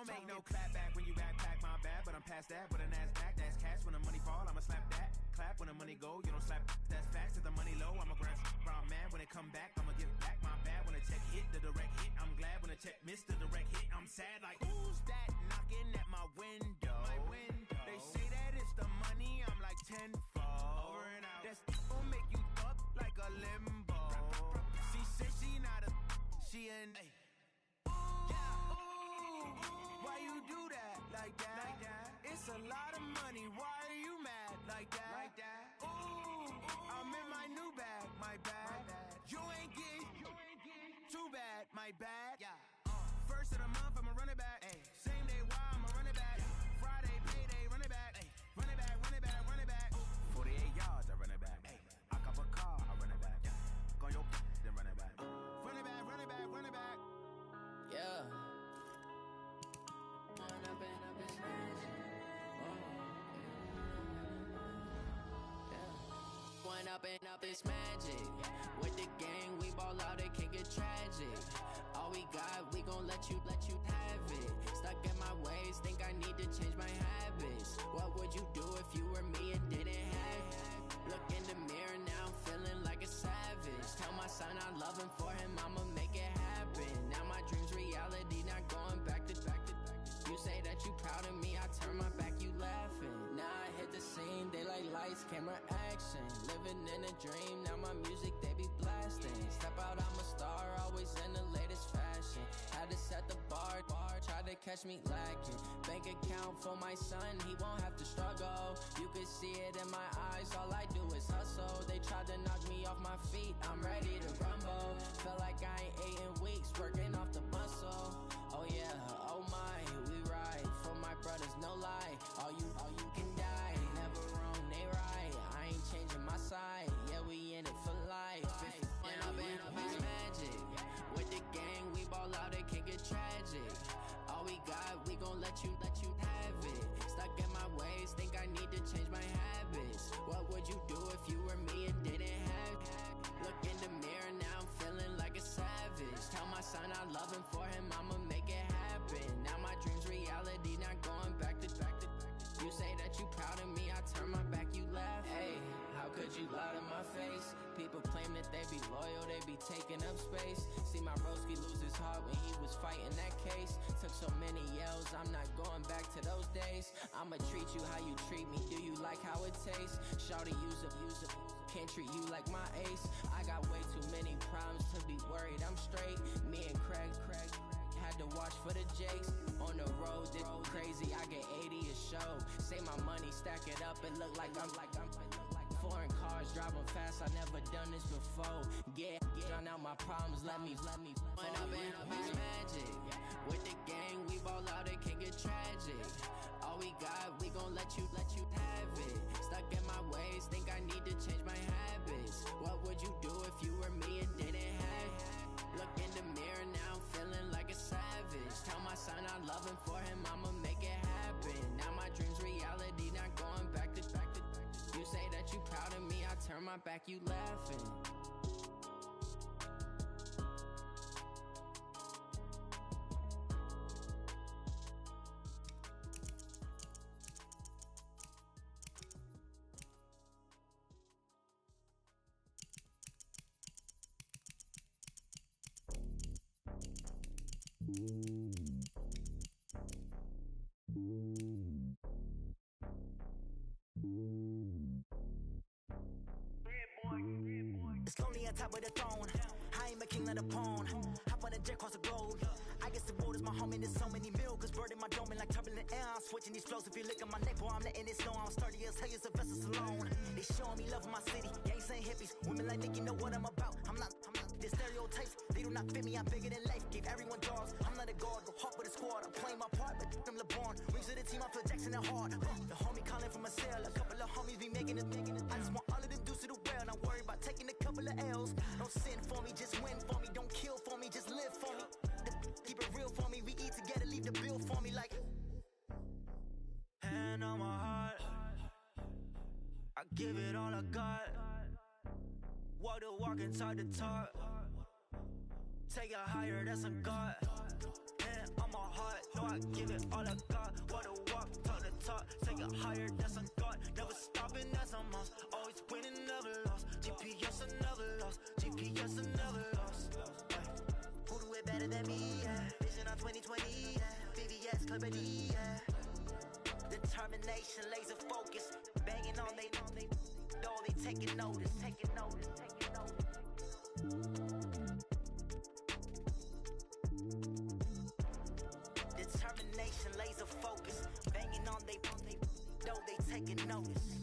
don't make no clap back when you backpack, my bad. But I'm past that, but a NASDAQ, that's cash. When the money fall, I'ma slap that. Clap when the money go, you don't slap, that's facts. If the money low, I'ma grab brown man. When it come back, I'ma give back my bad. When the check hit, the direct hit, I'm glad. When the check missed the direct hit, I'm sad. Like, who's that knocking at my window? They say that it's the money, I'm like tenfold. Over and out. That's gon' make you up like a limbo. She said she not a, she an. Why you do that like that? It's a lot of money. Why are you mad like that? Ooh, I'm in my new bag, my bad. You ain't get too bad, my bad. First of the month, I'ma run it back. Same day, why I'ma run it back. Friday, payday, run it back. Run it back, run it back, run it back. 48 yards, I run it back. I cop a car, I run it back. Go your then run it back. Run it back, run it back, run it back. Yeah. One up and up is magic. With the gang, we ball out, it can get tragic. All we got, we gon' let you have it. Stuck in my ways, think I need to change my habits. What would you do if you were me and didn't have it? Look in the mirror, now I'm feeling like a savage. Tell my son I love him, for him I'ma make it happen. Now my dream's reality, not going back to. You say that you proud of me, I turn my back, you laughing. Now I hit the scene, they like lights, camera, action. Living in a dream, now my music, they be blasting. Step out, I'm a star, always in the latest fashion. Had to set the bar, tried to catch me lacking. Bank account for my son, he won't have to struggle. You can see it in my eyes, all I do is hustle. They tried to knock me off my feet, I'm ready to rumble. Feel like I ain't ate in weeks, working off the muscle. Oh yeah, oh my, we ride for my brothers, no lie. All you can die, never wrong, they right. I ain't changing my side, yeah, we in it for life. When up and up is magic. With the gang, we ball out, it can get tragic. All we got, we gon' let you have it. Stuck in my ways, think I need to change my habits. What would you do if you were me and didn't have it? Look in the mirror, now I'm feeling like a savage. Tell my son I love him, for him I'ma make it happen. Now my dream's reality, not going back to. You say that you proud of me, I turn my back, you laugh. Hey, how could you lie to my face? People claim that they be loyal, they be taking up space. See my broski lose his heart when he was fighting that case. Took so many yells, I'm not going back to those days. I'ma treat you how you treat me, do you like how it tastes? Shawty, use up, can't treat you like my ace. I got way too many problems to be worried, I'm straight. Me and Craig had to watch for the Jakes. On the road, this crazy, I get 80 a show. Say my money, stack it up, it look like I'm foreign cars, driving fast, I never done this before. Get drown out my problems, let me When up and up is magic. With the gang, we ball out, it can get tragic. All we got, we gon' let you have it. Stuck in my ways, think I need to change my habits. What would you do if you were me and didn't have it? Look in the mirror, now I'm feeling like a savage. Tell my son I love him, for him I'ma make it happen. Now my dream's reality, not going back to. You say that you proud of me, I turn my back, you laughing. It's lonely on top of the throne. I am a king of the pawn. Hop on a jet across the globe. I guess the world is my home and there's so many milkers burning my dome like turbulent air. I'm switching these flows. If you look at my neck, boy, I'm letting it snow. I'm sturdy as hell, as a vessel alone. They showing me love in my city. Gangs ain't hippies. Women like Nick, you know what I'm about. I'm not. The stereotypes, they do not fit me. I'm bigger than life. Gave everyone dogs. I'm not a guard. Go hawk with a squad. I'm playing my part, but I'm LeBron. Rings to the team, I feel Jackson and hard. The homie calling from a cell. A couple of homies be making it. I just want all of them dudes to do well. Not worry about taking a couple of L's. Don't sin for me, just win for me. Don't kill for me, just live for me. Keep it real for me. We eat together, leave the bill for me like. Hand on my heart, I give it all I got. Walk the walk and talk the talk. Take it higher, that's a God. Hand on my heart, no know I give it all I got. What a walk, talk the talk, take it higher, that's a God. Never stopping, that's a must. Always winning, never lost. GPS, I never lost. GPS, I never lost. Who do it better than me? Yeah. Vision on 2020. Yeah. VVS, Clarity. Yeah. Determination, laser focus, banging on they know they taking notice. Determination, laser focus, banging on they know they taking notice.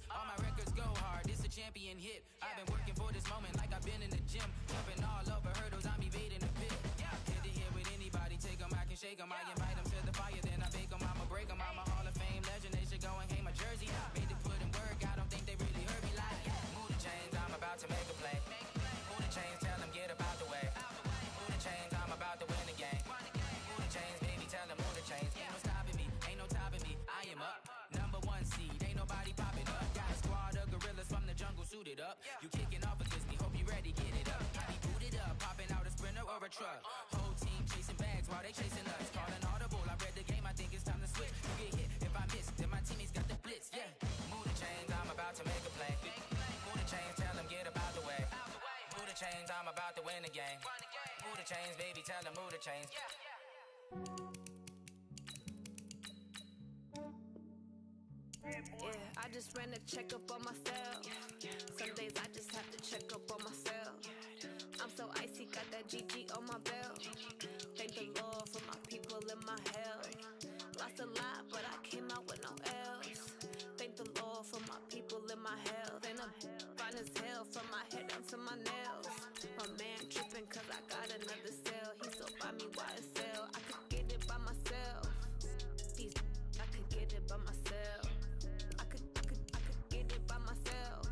All my records go hard, this a champion hit. I've been working for this moment like I've been in the gym. Jumping all over hurdles, I'm evading the pit. Head to head with anybody, take them, I can shake them. I invite them to the fire, then I bake them, I'ma break them. I'm a Hall of Fame legend, they should go and hang my jersey. Made to put in work, I don't think they really heard me like move the chains, I'm about to make a play. Move the chains, tell them get up out the way. Move the chains, I'm about to win the game. Move the chains, baby, tell them move the chains. Ain't no stopping me, ain't no topping me, I am up. Number one seed, ain't nobody popping up. Got a squad of gorillas from the jungle suited up. You kicking off against me, hope you ready, get it up. I be booted up, popping out a sprinter or a truck. Whole team chasing bags while they chasing us. Calling audible, I read the game, I think it's time to switch. You get hit, if I miss, then my teammates got the blitz, yeah. Move the chains, I'm about to make a play. Move the chains, tell them get up out the way. Move the chains, I'm about to win the game. Move the chains, baby, tell them move the chains. Yeah, I just ran a checkup on myself. Some days I just have to check up on myself. I'm so icy, got that GG on my belt. Thank the Lord for my people and my health. Lost a lot, but I came out with no L's. Thank the Lord for my people and my health. And I'm fine as hell from my head down to my nails. My man tripping cause I got another cell. He so by me YSL. I could get it by myself. I could get it by myself. I could get it by myself.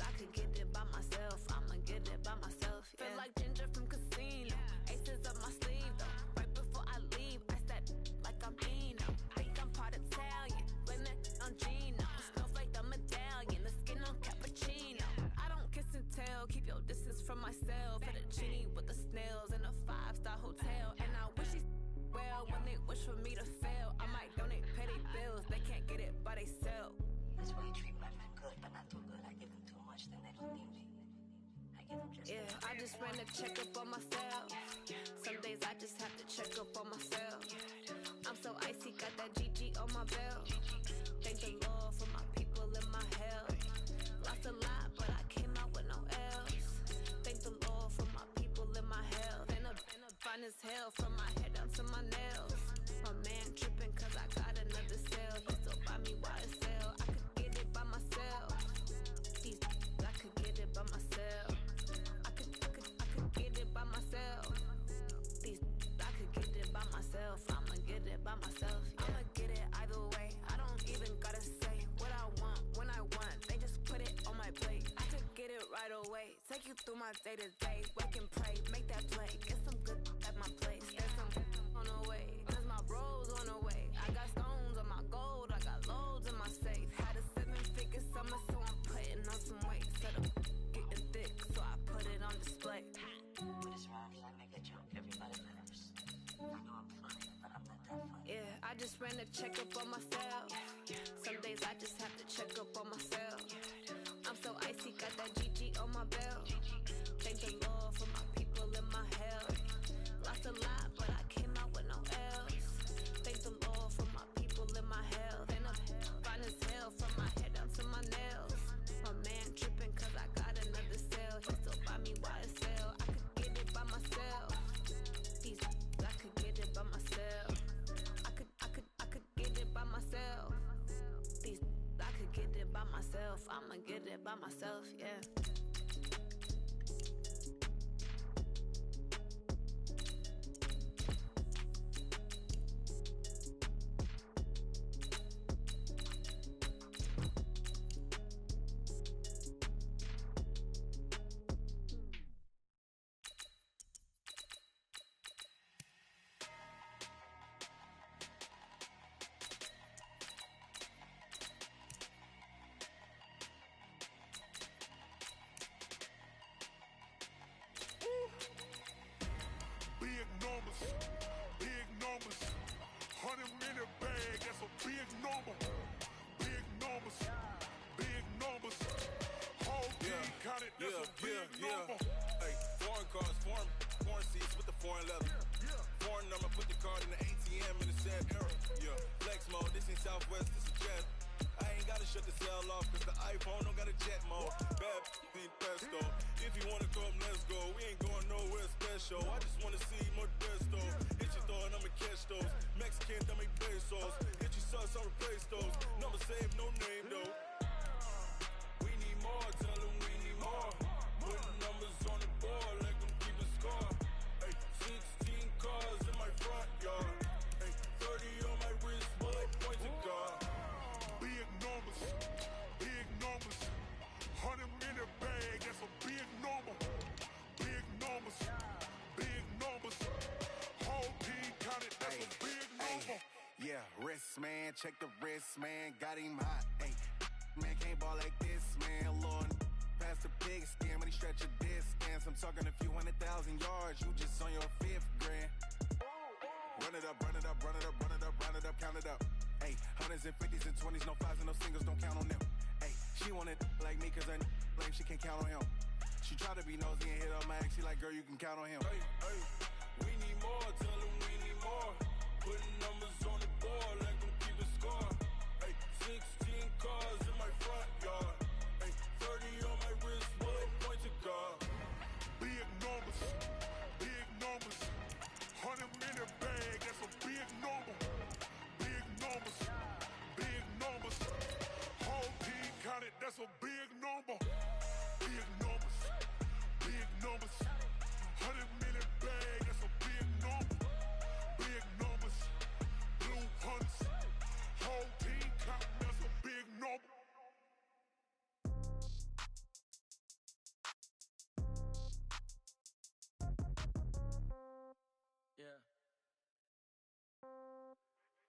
I could get it by myself. I'ma get it by myself. Yeah. Feel like Ginger from Casino. Aces up my sleeve though. Right before I leave, I said like I'm Dino. Think I'm part Italian. Blame that on Gino. Smells like the medallion. The skin on cappuccino. I don't kiss and tell. Keep your distance from myself. Fettuccine with the snails in a 5-star hotel. And I wish he well when they wish for me to fail. I might donate petty bills. They can't get it by they self. That's why you treat my friend good, but not too good. I give them too much, then they don't need me. I give them just I just ran a checkup on myself. Some days I just have to check up on myself. I'm so icy, got that GG on my belt. Thank the Lord for my people and my health. Lost a lot, but I came out with no L's. Thank the Lord for my people and my health. And I'm fine as hell from my head down to my nails. My man tripping cause I got another cell. He still buy me YSL. I could get it by myself. I could get it by myself. I could get it by myself. I could get it by myself. I'ma get it by myself. I'ma get it either way. I don't even gotta say what I want when I want. They just put it on my plate. I could get it right away. Take you through my day to day. Wake and pray, make that play. Get some good at my place. There's some on the way. Cause my bros on the way. I got stones on my gold. I got loads in my safe. Had a 7-figure summer, so I'm putting on some weight. Said I'm getting thick, so I put it on display. With this rhyme, I make a joke. Everybody laughs. I know I'm funny, but I'm not that funny. Yeah, I just ran a checkup on myself. Some days I just have to check up on myself. I'm so icy, got that GG on my belt. Thank the Lord for my people and my health. Lost a lot, but I came out with no L's. Thank the Lord for my people and my by myself, yeah. Big numbers, big numbers. 100-minute bag, that's a big number. Big numbers, big numbers. Whole team counted, that's a big number. Hey, foreign cars, foreign seats with the foreign leather. Foreign number, put the card in the ATM in the sad era. Yeah, flex mode, this ain't Southwest, this is jet. I ain't gotta shut the cell off, cause the iPhone don't got a jet mode. Bad need pesto. If you wanna come, let's go. We ain't going nowhere special. I just wanna see more desto. Hit your throw and I'ma catch those. Mexican, dummy pesos. Hit your sus, I'll replace those. Number save, no name though. We need more, tell them we need more. Putting numbers on the board, let them keep a score. Hey, 16 cars in my front yard. Hey, 30 on my wrist, bullet point to God. Big numbers, big numbers. 100-minute bag, that's a big number. Big numbers, big numbers. Whole team counted, that's a big number. Yeah, wrist man, check the wrist man, got him hot. Hey, man can't ball like this, man. Lord, pass the pig skin when he stretch a distance. I'm talking a few 100,000 yards, you just on your 5th grand. Run it up, run it up, run it up, run it up, run it up, count it up. Hey, hundreds and 50s and 20s, no fives and no singles, don't count on them. Hey, she wanted like me cause her like she can't count on him. She tried to be nosy and hit up my ex, she like, girl, you can count on him. Hey, hey, we need more, tell them we need more. Putting numbers on the board, let them keep a score. Hey, 16 cars in my front yard. Hey, 30 on my wrist, bullet point to God. big numbers, big numbers. 100-minute bag, that's a big number. Big numbers, big numbers. Whole team counted, that's a big number. Big numbers, big numbers. 100-minute bag, that's a big number. Big numbers, blue hunts. Whole team counting, that's a big number. Yeah.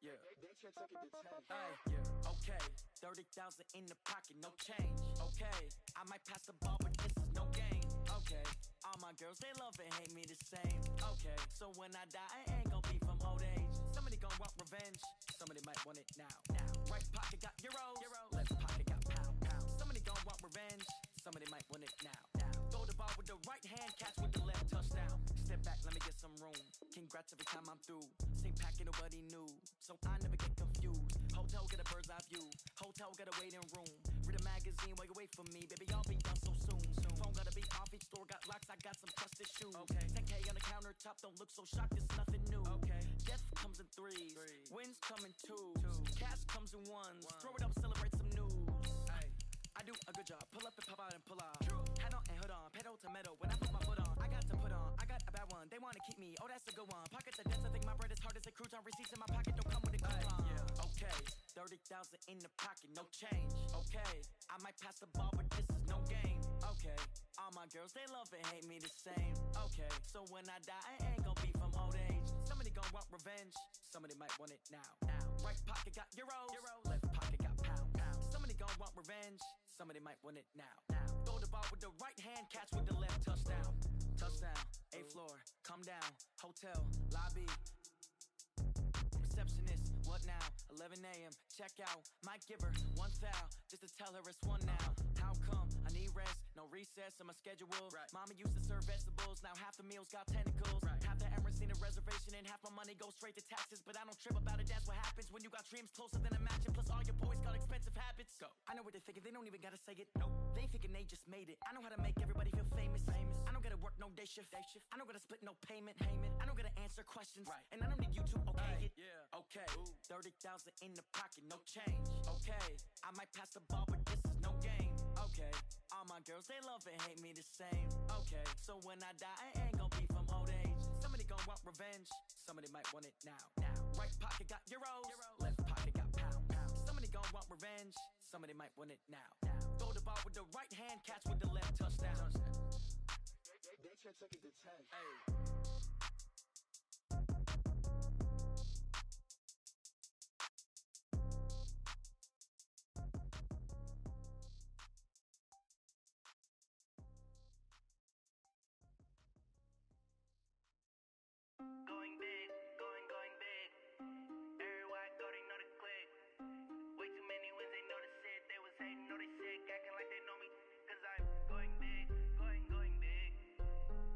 Yeah. Hey, yeah. Okay. 30,000 in the pocket, no change. Okay. I might pass the ball, but this is no game. Okay. All my girls, they love and hate me the same. Okay. So when I die, I ain't gonna be from old age. Somebody gonna want revenge. Somebody might want it now. Right pocket got euros. Left pocket got pound. Somebody gonna want revenge. Somebody might want it now. Throw the ball with the right hand, catch with the left, touchdown. Step back, let me get some room. Congrats every time I'm through. Same packet, nobody knew, so I never get confused. Hotel get a bird's eye view. Hotel get a waiting room. Read a magazine while you wait for me, baby. I'll be done so soon. Phone gotta be off, each store got locks. I got some trusted shoes. Okay. 10K on the countertop, don't look so shocked. It's nothing new. Okay. Death comes in threes. Wins come in twos. Cash comes in ones. Throw it up, celebrate some news. Hey. I do a good job. Pull up and pop out and pull out. Head on and hood on. Pedal to metal. When I put my foot on, I got to put on. I got a bad one. They wanna keep me. Oh, that's a good one. Pockets are dense. I think my bread is hard as a crouton. Receipts in my pocket don't come with a coupon. Yeah. Okay. 30,000 in the pocket, no change. Okay. I might pass the ball, but this is no game. Okay. All my girls, they love and hate me the same. Okay. So when I die, I ain't gonna be from old age. Somebody gonna want revenge. Somebody might want it now. Right pocket got euros. Left pocket got pound. Somebody gonna want revenge. Somebody might want it now. Throw the ball with the right hand, catch with the left, touchdown. Touchdown, 8th floor, come down, hotel, lobby. Receptionist, what now? 11 a.m., check out. Might give her one foul, just to tell her it's one now. How come? I need rest, no recess in my schedule. Right. Mama used to serve vegetables, now half the meals got tentacles. Right. Half the Emirates need a reservation and half my money goes straight to taxes. But I don't trip about it, that's what happens when you got dreams closer than a mansion. Plus all your boys got expensive habits. Go. I know what they're thinking, they don't even gotta say it. Nope. They thinking they just made it. I know how to make everybody feel famous. I don't gotta work no day shift. I don't gotta split no payment. I don't gotta answer questions. Right. And I don't need you to okay it. Yeah. Okay. 30,000 in the pocket, no change. Okay. I might pass the ball, but this is no game. Okay. Okay, all my girls, they love and hate me the same. Okay, so when I die, I ain't gon' be from old age. Somebody gon' want revenge, somebody might want it now. Right pocket got euros, left pocket got pounds. Somebody gon' want revenge, somebody might want it now. Throw the ball with the right hand, catch with the left, touchdown. They can't take it to 10. Hey. Going big, going big. Everywhere I go, they know the click. Way too many wins, they know the shit. They was hating, know they sick, acting like they know me. Cause I'm going big, going big.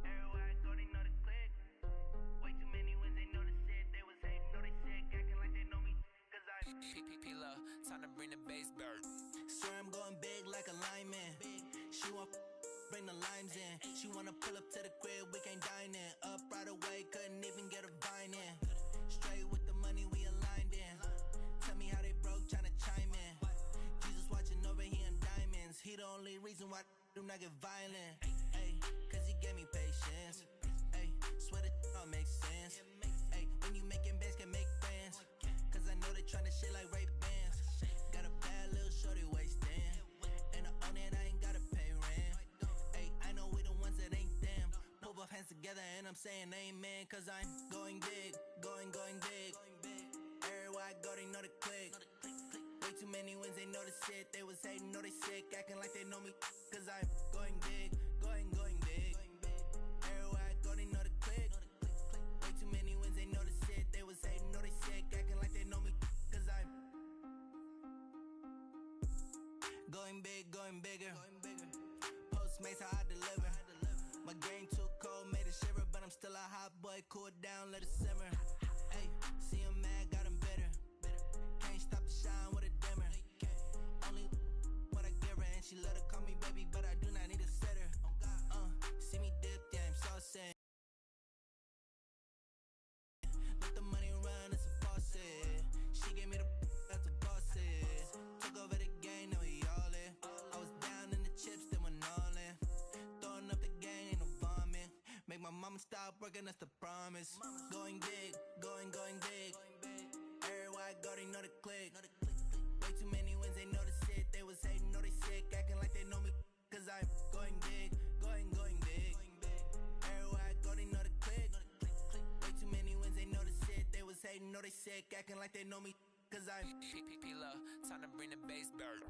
Everywhere I go, they know the click. Way too many wins, they know the shit. They was hating, know they sick, acting like they know me. Cause I'm P-P-P-Love, time to bring the bass back. Swear I'm going big like a lineman. She want bring the limes in. She wanna pull up to the crib, we can't dine in. Up right away, couldn't even get a vine in. Straight with the money, we aligned in. Tell me how they broke, tryna chime in. Jesus watching over, he in diamonds. He the only reason why I do not get violent. Ay, cause he gave me patience. Ay, swear that all makes sense. Ay, when you making bands, can make friends. Cause I know they tryna shit like Ray-Bans. Got a bad little shorty wasting. And I own it, I ain't gotta pay rent. Ay, I know we the ones that ain't them. Put both hands together and I'm saying amen. Cause I'm going big, going big. Everywhere I go, they know the click. Way too many wins, they know the shit. They was hating, know they sick, acting like they know me. Cause I'm going big, going big. Everywhere I go, they know the click. Way too many wins, they know the shit. They was hating, know they sick, acting like they know me. Cause I'm going big, going bigger. Postmates how I deliver. My game too cold, made it shiver, but I'm still a hot boy. Cool it down, let it simmer. Hey, see him mad, got him bitter. Can't stop the shine with a dimmer. Only what I give her, and she let her call me baby, but I do not need a sitter. See me dip, yeah, I'm saucy. Let the money run, it's a faucet. She gave me the that's a faucet. Took over the game, now we all in. I was down in the chips, then went all in. Throwing up the gang, ain't no vomit. Make my mama stop working, that's the promise. Going big, going big. Everywhere I go, they know the click. Way too many wins, they know the shit. They was hating, know they sick, acting like they know me. Cause I'm going big, going big. Everywhere I go, they know the click. Way too many wins, they know the shit. They was hating, know they sick, acting like they know me. Cause I'm P-P-P-Love, time to bring the bass back.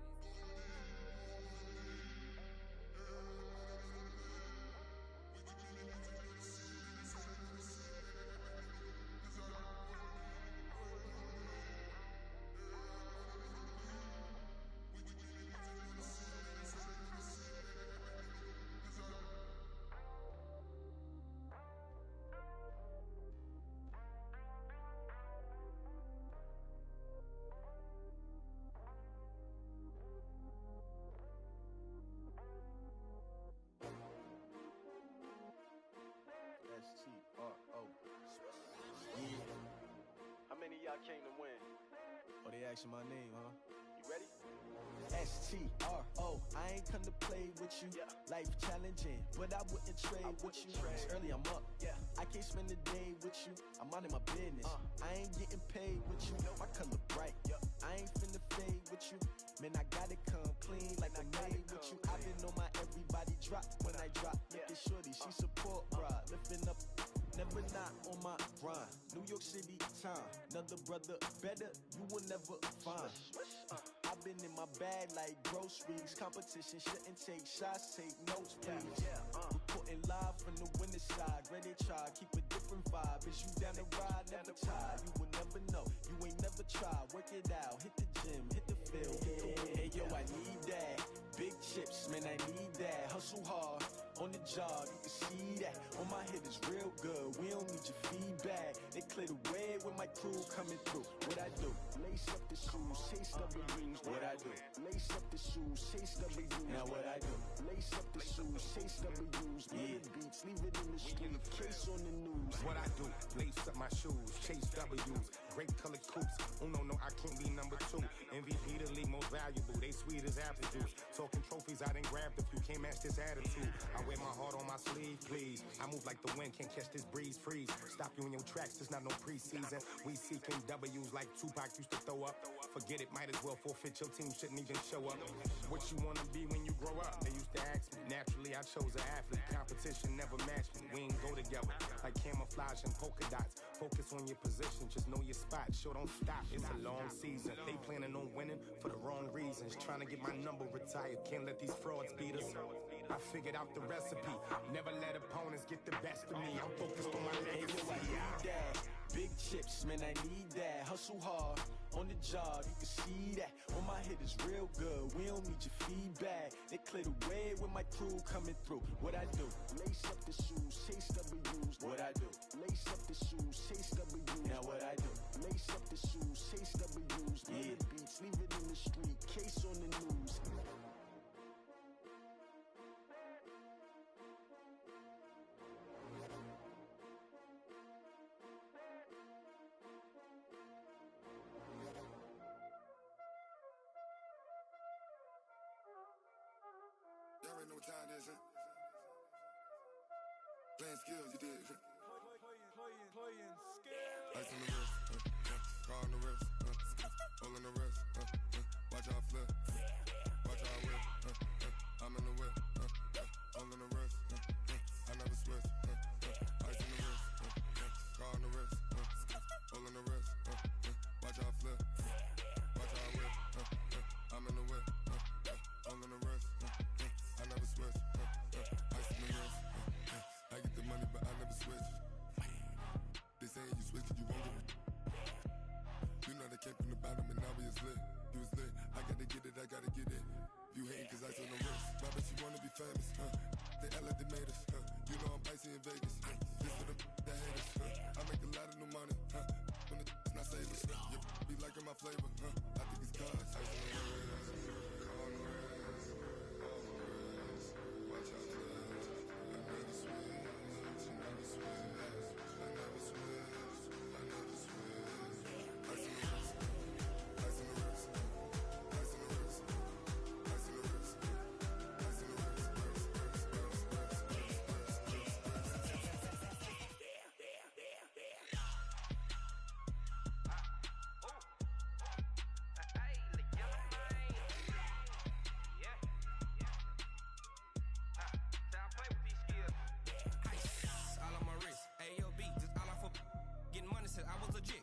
S-T-R-O. Yeah. How many of y'all came to win? Oh, they asking my name, huh? You ready? S-T-R-O. I ain't come to play with you. Yeah. Life challenging, but I wouldn't trade with you. It's early, I'm up. Yeah. I can't spend the day with you. I'm minding my business. I ain't getting paid with you. My color bright. I ain't finna fade with you. Man, I gotta come clean like I made with you. I've been on my everybody drop when I drop. Look at shorty, she support bra. Lifting up, never not on my grind. New York City time, another brother better, you will never find. I've been in my bag like groceries. Competition shouldn't take shots, take notes, please. Reporting live from the winter side. Ready to try, keep a different vibe. Is you down the ride, never tired. You will never know, you ain't never tried. Work it out, hit the gym, hit the field, hit the wind. Hey yo, I need that. Big chips, man, I need that. Hustle hard, on the job, you can see that. On my head is real good, we don't need your feedback. They clear the way with my crew coming through. What I do? Lace up the shoes, chase W's. What I do? Lace up the shoes, chase W's. Now what I do? Lace up the shoes, chase W's. Yeah, beats, leave it in the street, case on the news. What I do? Lace up my shoes, chase W's. Great colored coops. Oh no, I can't be number 2. MVP the league most valuable. They sweet as apple juice. Talking trophies, I done grabbed a few. Can't match this attitude. I wear my heart on my sleeve, please. I move like the wind, can't catch this breeze. Freeze. Stop you in your tracks. There's not no preseason. We seeking W's like Tupac used to throw up. Forget it, might as well forfeit. Your team shouldn't even show up. What you wanna be when you grow up? They used to ask me. Naturally, I chose an athlete. Competition never matched me. We ain't go together like camouflage and polka dots. Focus on your position, just know your spot. Sure, don't stop. It's a long season. They planning on winning for the wrong reasons. Trying to get my number retired. Can't let these frauds beat us. I figured out the recipe. Never let opponents get the best of me. I'm focused on my legacy. I need that. Big chips, man, I need that. Hustle hard on the job, you can see that. On my head is real good, we don't need your feedback. They clear the way with my crew coming through. What I do? Lace up the shoes, chase W's. What I do? Lace up the shoes, chase W's. Now what I do? Lace up the shoes, chase W's. Yeah, beats, leave it in the street, case on the news. Y'all already know what time it is, huh? Playing skills, you did. Playing skills. Ice on the wrist, car on the wrist, hole in the wrist, watch how I flip, watch how I whip, I'm in the whip, hole in the wrist, I never switch, ice on the wrist, car on the wrist, hole in the wrist, watch how I flip, watch how I whip, I'm in the whip, hole in the wrist, I never switch, ice on the wrist, I get the money but I never switch. They saying you switch cause you won't get it. You know they came from the bottom and now we is lit. You was lit, I gotta get it, I gotta get it. You hating cause I on the wrist. My bitch, you wanna be famous, They act like they made us, You know I'm icy in Vegas, This for the that hate us, I make a lot of new money, When it's not savers, You be liking my flavor, I think it's cause ice on the wrist, on the wrist, on the wrist. Watch out, I never switch, I never switch.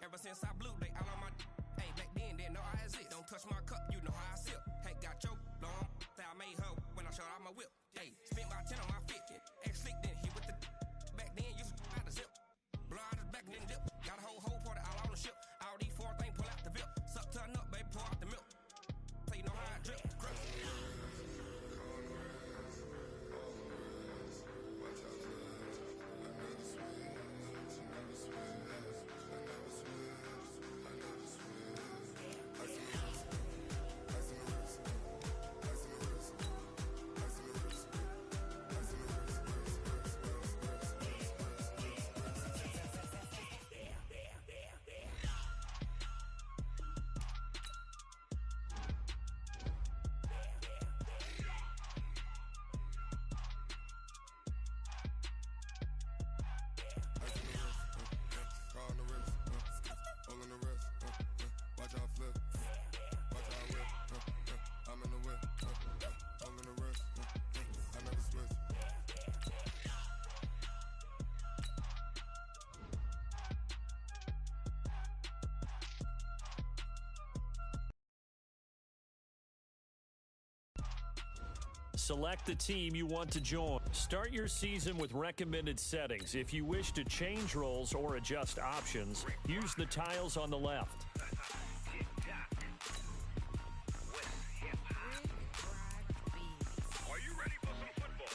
Ever since I blew, they all on my hey, back then, didn't know I exist. Don't touch my cup, you know how I sip. Hey, got choked, long. Say I made her when I showed out my whip. Hey, spent about 10 on my 50. Ex-slick, then he with the back then, used to out the zip. Blow out his back, then dip. Got a whole party all on the ship. All these 4 things, pull out the VIP. Suck, turn up, baby, pour out the milk. So you know how I drip. Crush. Select the team you want to join. Start your season with recommended settings. If you wish to change roles or adjust options, use the tiles on the left. Are you ready for some football?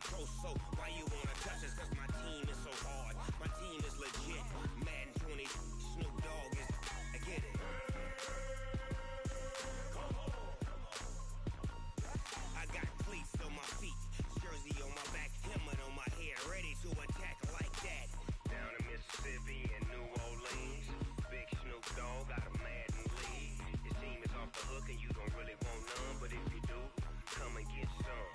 get close, so why you wanna touch us? Cause my team is so hard, my team is legit. Madden 20, Snoop Dogg is, I get it. I got cleats on my feet, jersey on my back, helmet on my head, ready to attack like that. Down in Mississippi and New Orleans, Big Snoop Dogg got a Madden league. His team is off the hook and you don't really want none, but if you do, come and get some.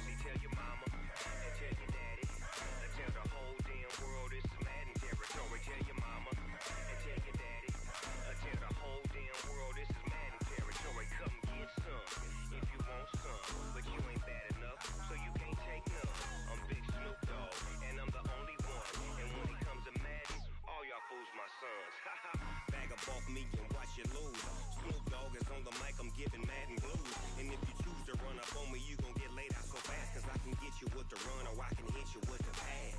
See, tell your mama and tell your daddy, and tell the whole damn world it's Madden territory. Tell your mama and tell your daddy, and tell the whole damn world this is Madden territory. Come get some if you want some, but you ain't bad enough, so you can't take none. I'm Big Snoop Dogg, and I'm the only one. And when it comes to Madden, all y'all fools my sons. Bag up off me and watch you lose. Snoop Dogg is on the mic, I'm giving Madden blues. And if you choose to run up on me, you gon' get laid out so fast. Cause I can get you with the run or I can hit you with the pass.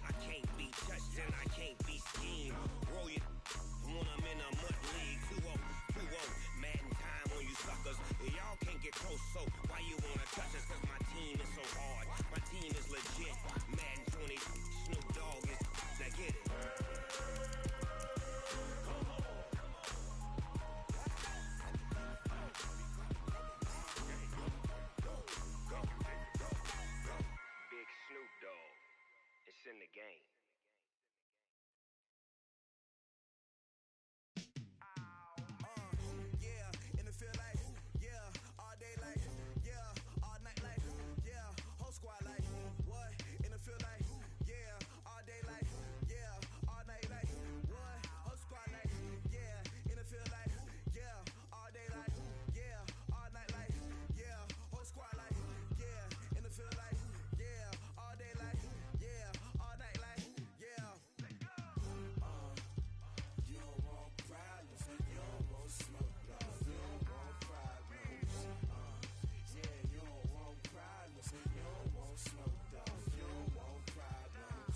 I can't be touched and I can't be schemed. Roll you when I'm in a mud league. 2-0, 2-0, Madden time on you suckers. Y'all can't get close, so why you wanna touch us? Cause my team is so hard, my team is legit. Madden 20, Snoop Dogg is, now get it. Big Snoop Dogg, it's in the game. Yeah, in the field like, yeah, all day like, yeah, all night like, yeah, whole squad like, what? In the field like, yeah, all day like, yeah, all night like, what? Whole squad like, yeah, in the field like, yeah, all day like, yeah, all night like, yeah, whole squad like, yeah, in the field like, yeah, all day like, yeah, all night like, yeah. You don't want problems, you don't want smoke, love, you don't want problems. Yeah, you don't want problems, you don't want smoke, dog, you don't want problems.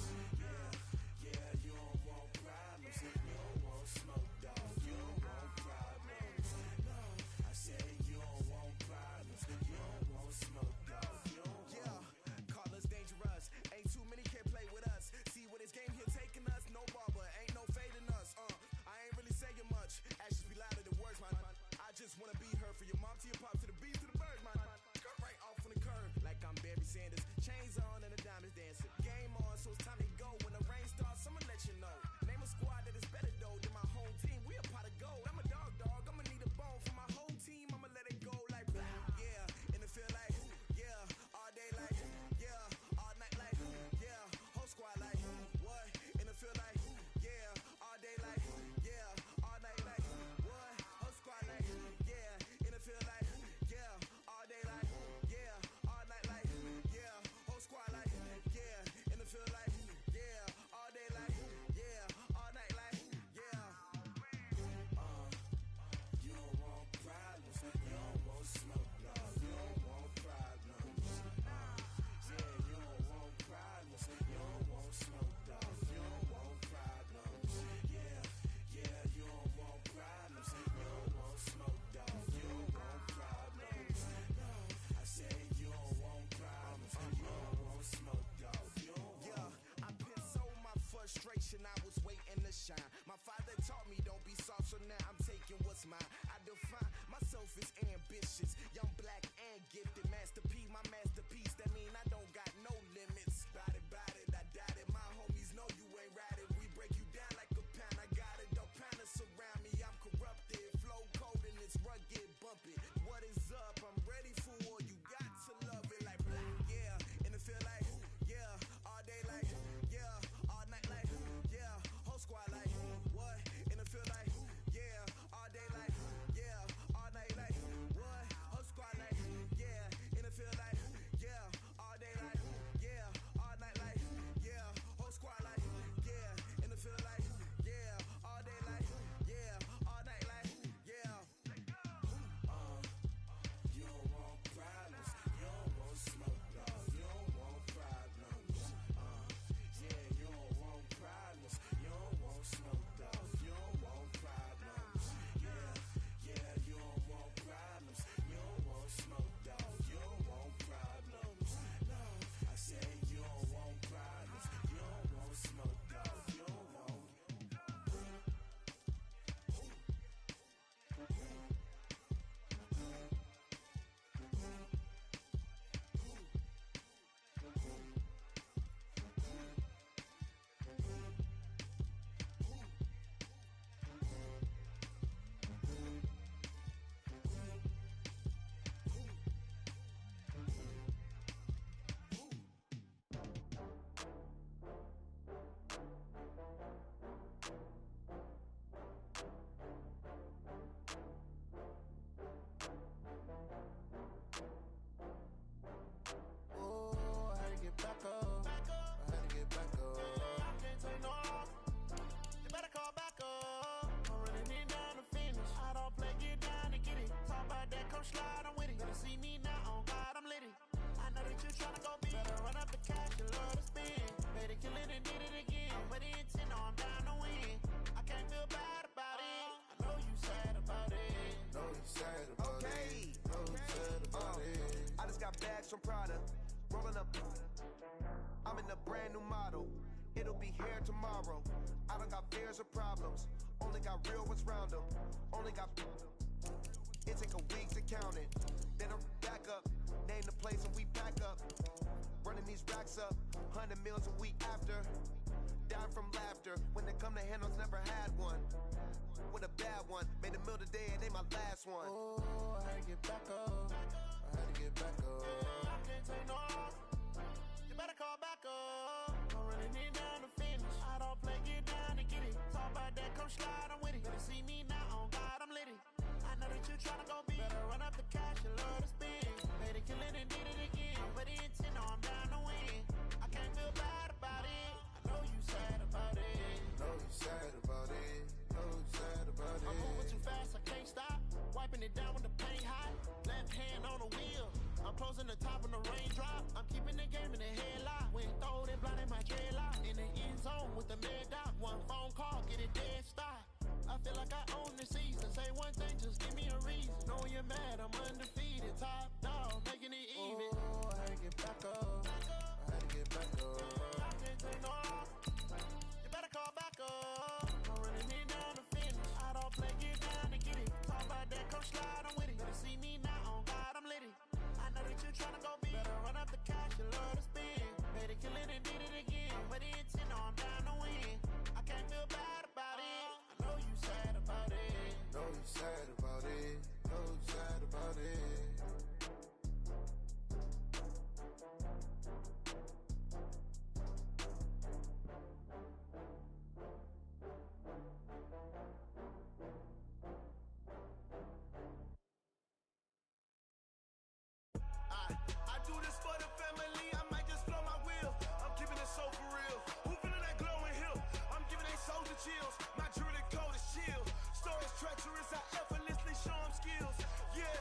Yeah, you don't want problems, you don't want smoke, dog, you don't want problems. No, I said you don't want problems, you don't want smoke, dog, you don't want. Yeah, call us dangerous, ain't too many can play with us. See what this game here taking us, no barber, ain't no fading us. I ain't really saying much, actions be louder than words, man. I just wanna be heard for your mom to your pop to the beat to the birds, man. Cut right off on the curb, like I'm Barry Sanders. Chains on and the diamonds dancing. Game on, so it's time to go. When the rain starts, I'ma let you know. Name a squad that is better though than my home team. We a pot of gold. I'm a dog, I'ma need a bone for my whole team. I'ma let it go like, yeah, in the field like, yeah, all day like, yeah, all night like, yeah, whole squad like, what? In the field like, yeah, all day like, yeah, all night like, what? Whole squad like, yeah, in the field like, yeah, all day like, yeah, all night like, yeah, whole squad like, yeah, in the field like, yeah, all day like, yeah, all night like, yeah. You don't want problems, you don't want smoke, love, you don't want problems. Yeah, you don't want problems, you don't want smoke, dog, you don't want problems. Yeah, you don't want problems, you don't want smoke, dog, you don't want problems. No, I said you don't want problems, you don't want smoke, dog, you don't want. Yeah, I pissed so my frustration, I was waiting to shine. My father taught me don't be soft, so now I'm taking what's mine. I define myself as ambitious, young, black, and gifted. Master P, my masterpiece, that mean I don't got no limits. Bout it, I doubt it. My homies know you ain't ratted. We break you down like a pound. I got it, don't pound us around me. I'm corrupted, flow cold and it's rugged, bump it. What is up? I'm ready for war. You got to love it like, yeah, in the field like, yeah, all day like, yeah, all night like, yeah, whole squad like, what? In the field like, yeah, all day like, yeah, all night like, what? Hermes from Prada. Rolling up. I'm in a brand new model. It'll be here tomorrow. I don't got fears or problems. Only got real ones round them. Only got. It take a week to count it. Then I'm back up. Name the place and we pack up. Running these racks up. 100 meals a week after. Dying from laughter. When they come to handles, never had one. With a bad one. Made a meal today and they my last one. Oh, I had to get back up. I had to get back up. I can't take no loss. You better call back up. I'm running it down to finish. I don't play, get down to get it. Talk about that, come slide, I'm with it. Better see me now, on God, I'm lit it. I know that you tryna go big. Better run up the cash, you love to spend. Made it, kill it, and did it again. But the intent, no, I'm down to win. I can't feel bad about it. I know you sad about it. Know you sad about it. Know you sad about it. I'm moving too fast, I can't stop. Wiping it down when the paint hot. Left hand on the wheel. I'm closing the top when the raindrop. I'm keeping the game in the headlock. When throw it, blinding my dreadlock. In the end zone with the mad dot. One phone call, get it dead stop. I feel like I own the season. Say one thing, just give me a reason. Knowing you're mad, I'm undefeated. Top dog, making it even. Oh, I had to get back up. I had to get back up. I can't take no loss. You better call back up. I'm running it down to finish. I don't play, get down to get it. Talk about that, come slide, I'm with it. Better see me now, on God, I'm lit it. I know that you tryna go big. Better run up the cash, you love to spend. Made it, kill it, and did it again. But the intent, no, I'm down to win. I can't feel bad about it. I know you sad about it. Know you sad about it. Know you sad about it. I do this for the family, I might just blow my wheel. I'm keeping it so for real. Who feeling that glowing hill? I'm giving they soldier chills. My jewelry code is chill. Stories treacherous, I effortlessly show them skills. Yeah.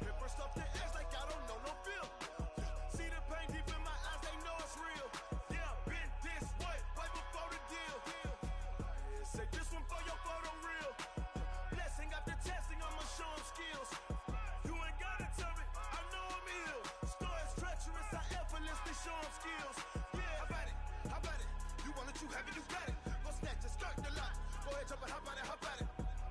Hit first up the edge like I don't know no feel. See the pain deep in my eyes, they know it's real. Yeah, been this way, right before the deal. Say this one for your photo real. Blessing after testing, I'ma show them skills. You ain't gotta tell me, I know I'm ill. Stories treacherous, I effortlessly show them skills. Yeah, how about it? How about it? You want it, you have it, you got it. Go snatch it, start the lot. Go ahead, jump it, how about it? How about it?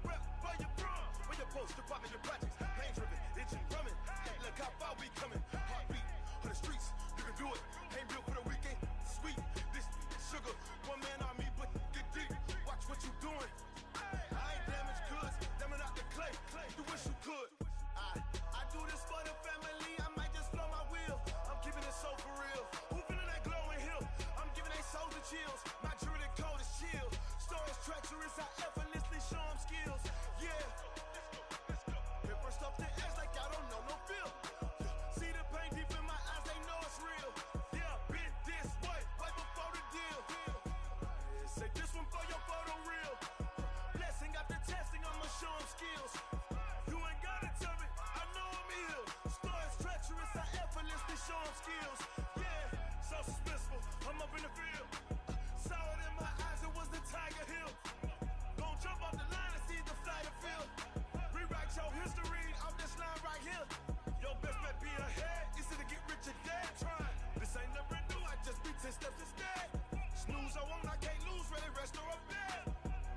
Rep for your prom, for your poster, popping your projects. Pain driven, itching, drumming. Look how far we coming. Heartbeat on the streets, you can do it. Ain't built for the weekend. Sweet, this sugar, one man army, but get deep. Watch what you doing. I ain't damaged goods, damn out the clay. You wish you could. I do this for the family, I might just blow my wheel. I'm keeping it so for real. Who feeling that glowing hill? I'm giving they soldier chills. My jewelry code is chill. Stories treacherous, I effortlessly show them skills. Yeah. Hit first up the edge like I don't know no feel. See the pain deep in my eyes, they know it's real. Yeah, been this way, right before the deal. Say this one for your photo real. Blessing after testing, I'ma show them skills. You ain't gotta tell me, I know I'm ill. Stories treacherous, I effortlessly show them skills. Yeah, so suspenseful, I'm up in the field. Saw it in my eyes, it was the Tiger Hill. Gon' jump off the line and see the flight of field. Rewrite your history off this line right here. Your best bet be ahead, easy to get rich or dead. Trying, this ain't never new, I just be 10 steps instead. Snooze I won't, I can't lose, ready, rest or up bed.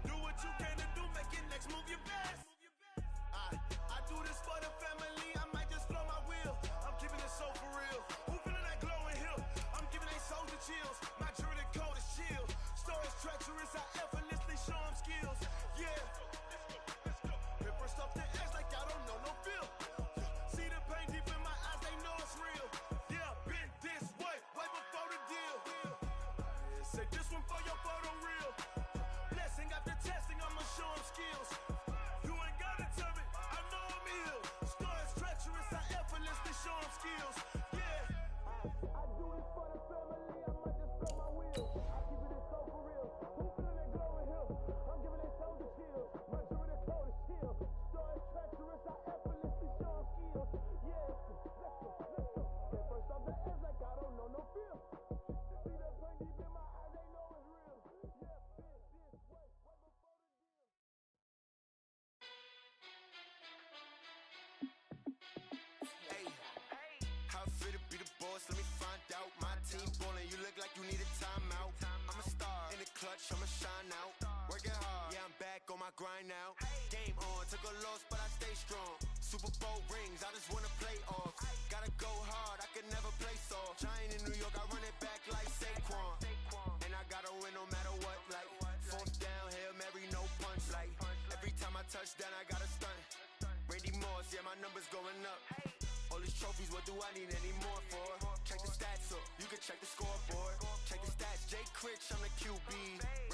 Do what you can to do, make it next move your best. I do this for the family, I might just blow my wheel. I'm keeping it so for real. Who feeling that glowing hill? I'm giving they soldier chills. My jewelry code is chill. Stories treacherous, I effortlessly show them skills. Yeah. Hit first up the edge like I don't know no feel. See the pain deep in my eyes, they know it's real. Yeah, been this way, right before the deal. Say this one for your photo real. Blessing after testing, I'ma show them skills. You ain't gotta tell me, I know I'm ill. Stories treacherous, I effortlessly show them skills. Yeah. I do this for the family, I might just blow my wheel. I keep it so for real. Who feeling that glow? boss, let me find out. My team ballin', you look like you need a timeout. I'm a star in the clutch, I'ma shine out. Working hard, yeah, I'm back on my grind now. Game on, took a loss, but I stay strong. Super Bowl rings, I just wanna play off. Gotta go hard, I can never play soft. Giant in New York, I run it back like Saquon. And I gotta win no matter what, like fourth down, Hail Mary, no punch. Like every time I touch down, I gotta stunt. Randy Moss, yeah, my numbers going up. All these trophies, what do I need any more for? Check the stats up, you can check the scoreboard. Check the stats, Jay Critch, I'm the QB.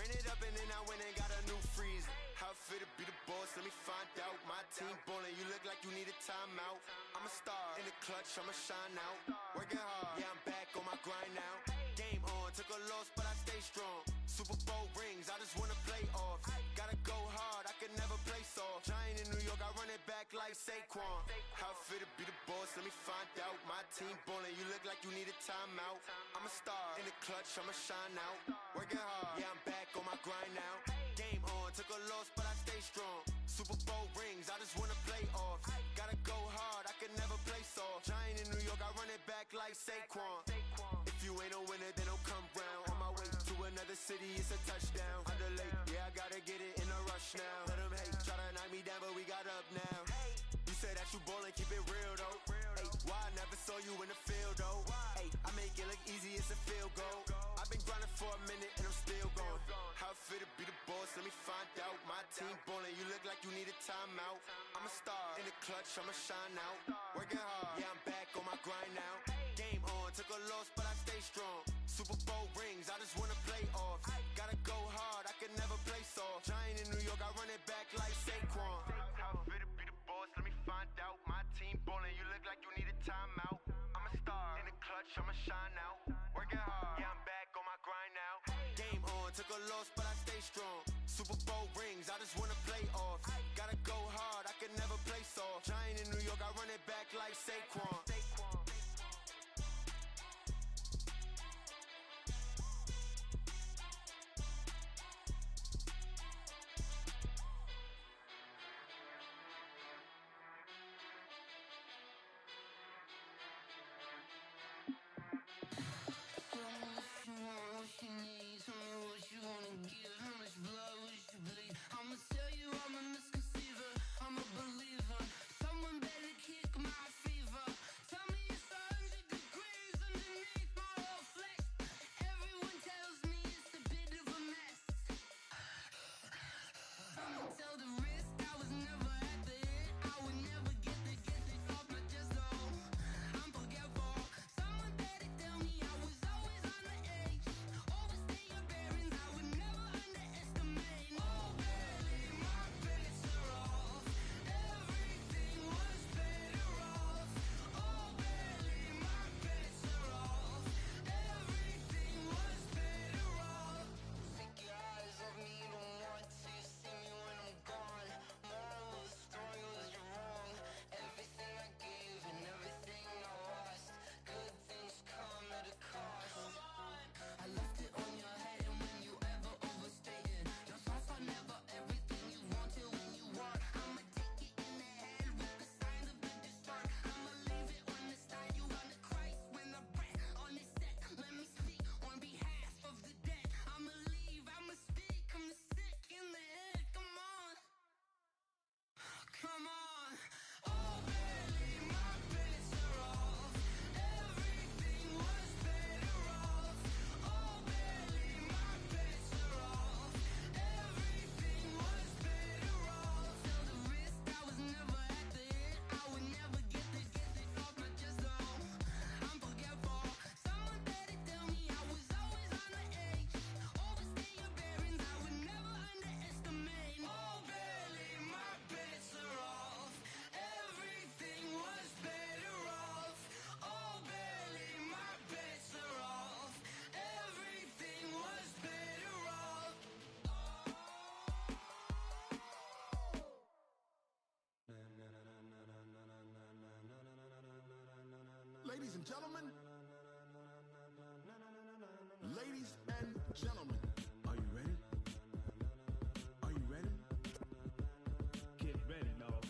Ran it up and then I went and got a new freeze. How fit to be the boss, let me find out. My team ballin', you look like you need a timeout. I'm a star in the clutch, I'ma shine out. Working hard, yeah, I'm back on my grind now. Game on, took a loss, but I stay strong. Super Bowl rings, I just wanna play off. Gotta go hard, I can never play soft. Giant in New York, I run it back like Saquon. How fit to be the boss, let me find out. My team ballin', you look like you need a timeout. I'm a star in the clutch, I'ma shine out. Working hard, yeah, I'm back on my grind now. Game on, took a loss, but I stay strong. Super Bowl rings, I just wanna play off. Gotta go hard, I can never play soft. Giant in New York, I run it back like Saquon. If you ain't a winner, then don't come round. On my way to another city, it's a touchdown. Underlay, yeah, I gotta get it in a rush now. Let them hate, try to knock me down, but we got up now. You say that you ballin', keep it real though. Hey, why I never saw you in the field though? Hey, I make it look easy, it's a field goal. I've been grinding for a minute and I'm still going. How fit to be the boss, let me find out. My team ballin', you look like you need a timeout. I'm a star in the clutch, I'ma shine out. Working hard, yeah, I'm back on my grind now. Game on, took a loss, but I stay strong. Super Bowl rings, I just wanna play off. Gotta go hard, I can never play soft. Giant in New York, I run it back like Saquon. How fit to be the boss, let me find out. My team ballin', you look like you need a timeout. I'm a star in the clutch, I'ma shine out. Working hard, yeah, I'm back on my grind now. Game on, took a loss, but I stay strong. Super Bowl rings, I just wanna play off. Gotta go hard, I can never play soft. Giant in New York, I run it back like Saquon. I'ma tell you I'm a misconceiver, I'm a believer. Someone better kick my fever. Tell me it's 100 degrees underneath my whole flesh. Everyone tells me it's a bit of a mess. I'ma tell the risk I was never at the end. I would never get this off my chest though. I'm forgetful. Someone better tell me I was always on the edge. Overstay your bearings, I would never underestimate. Oh baby, my bets are off. Everything was better off. Oh baby, my bets are off. Everything was better off. Take your eyes off me, don't want to see me when I'm gone. Moral of the story was you're wrong. Everything I gave and everything I lost. Good things come at a cost. I left it on your head and when you ever overstated. Your thoughts are never everything you wanted when you want. I'ma take it in the head with the signs of the distort. I'ma leave it on the side. You on the Christ when I breath on this set. Let me speak on behalf of the dead. I'ma leave, I'ma speak. I'm the sick in the head. Come on. Come on. Oh baby, my bets are off. Everything was better off. Oh baby, my bets are off. Everything was better off. Tell the risk I was never at the end. I would never get this off my chest though. I'm forgetful. Someone better tell me I was always on the edge. Overstay your bearings, I would never underestimate. Oh baby, my bets are off. Everything was better off. Oh baby, my bets are off. Everything was better off. Ladies and gentlemen, ladies and gentlemen, are you ready? Are you ready? Get ready, dog.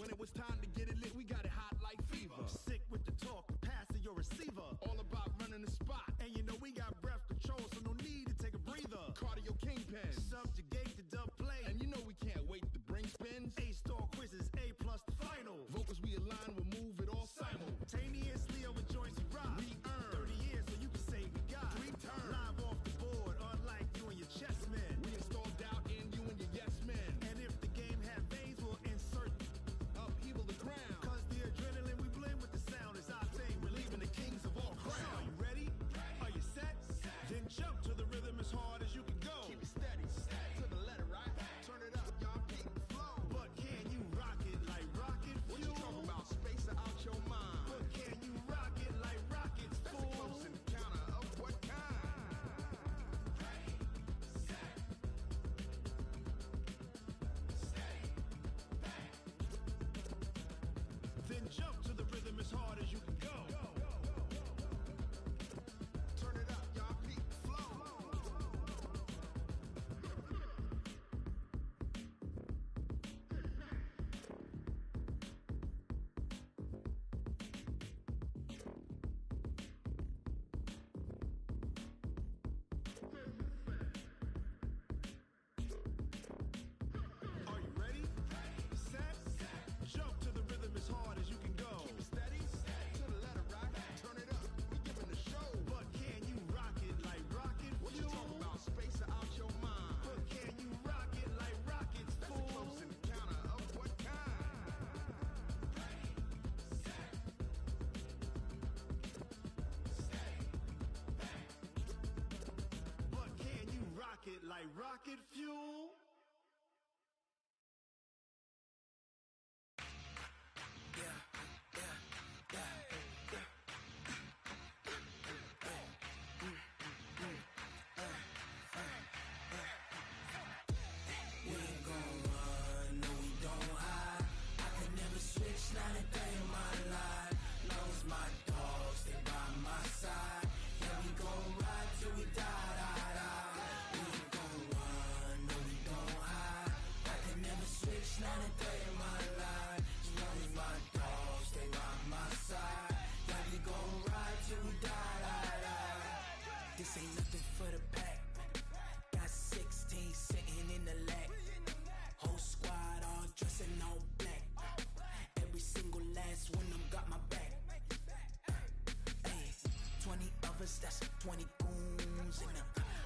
When it was time to get it lit, we got it hot like fever. Sick with the talk, pass to your receiver. All about running the spot. And you know we got breath control, so no need to take a breather. Cardio kingpin, subjugate the dub play. And you know we can't wait to bring spins. A-star quizzes, A+ the final. Vocals we align, we'll move it all simultaneously over joints we rock. We earn 30 years, so you can say we got 3 turns. Live off the board, unlike you and your chess men. We installed doubt in you and your yes men. And if the game had veins, we'll insert upheaval the crown. Cause the adrenaline we blend with the sound is our thing. We're leaving the kings of all crowns. So are you ready? Are you set? Then jump to the rhythm as hard as you can go. Keep it steady, to the letter, right? Turn it up, y'all, keep it flow. But can you rock it like rocket fuel? What you talking about? Space out your mind. But can you rock it like rockets, fool? That's a close encounter of what kind? Ready, set, steady, bang. Then jump to the rhythm as hard as you can go. Turn it up, y'all, keep it flow. Are you ready? Set, jump to the rhythm as hard as you can go. Keep it steady, to the letter, right? Turn it up, we giving the show. But can you rock it like rocket fuel? What you talking about? Space out your mind. But can you rock it like rockets, fool? That's a close encounter of what kind? Ready, set, steady, bang. But can you rock it like rocket fuel? We ain't gon' run, no we don't hide. I could never switch, not a day in my life. Long as my dogs stay by my side. Yeah, we gon' ride till we die, die, die. We ain't gon' run, no we don't hide. I could never switch, not a day in my life. As long as my dogs stay by my side. Yeah, we gon' ride till we die, die, die. This ain't nothing for the pack. Got 16 sitting in the lag. Whole squad all dressed in all black. Every single last one of them got my back. Hey, 20 of us, that's 20 goons in the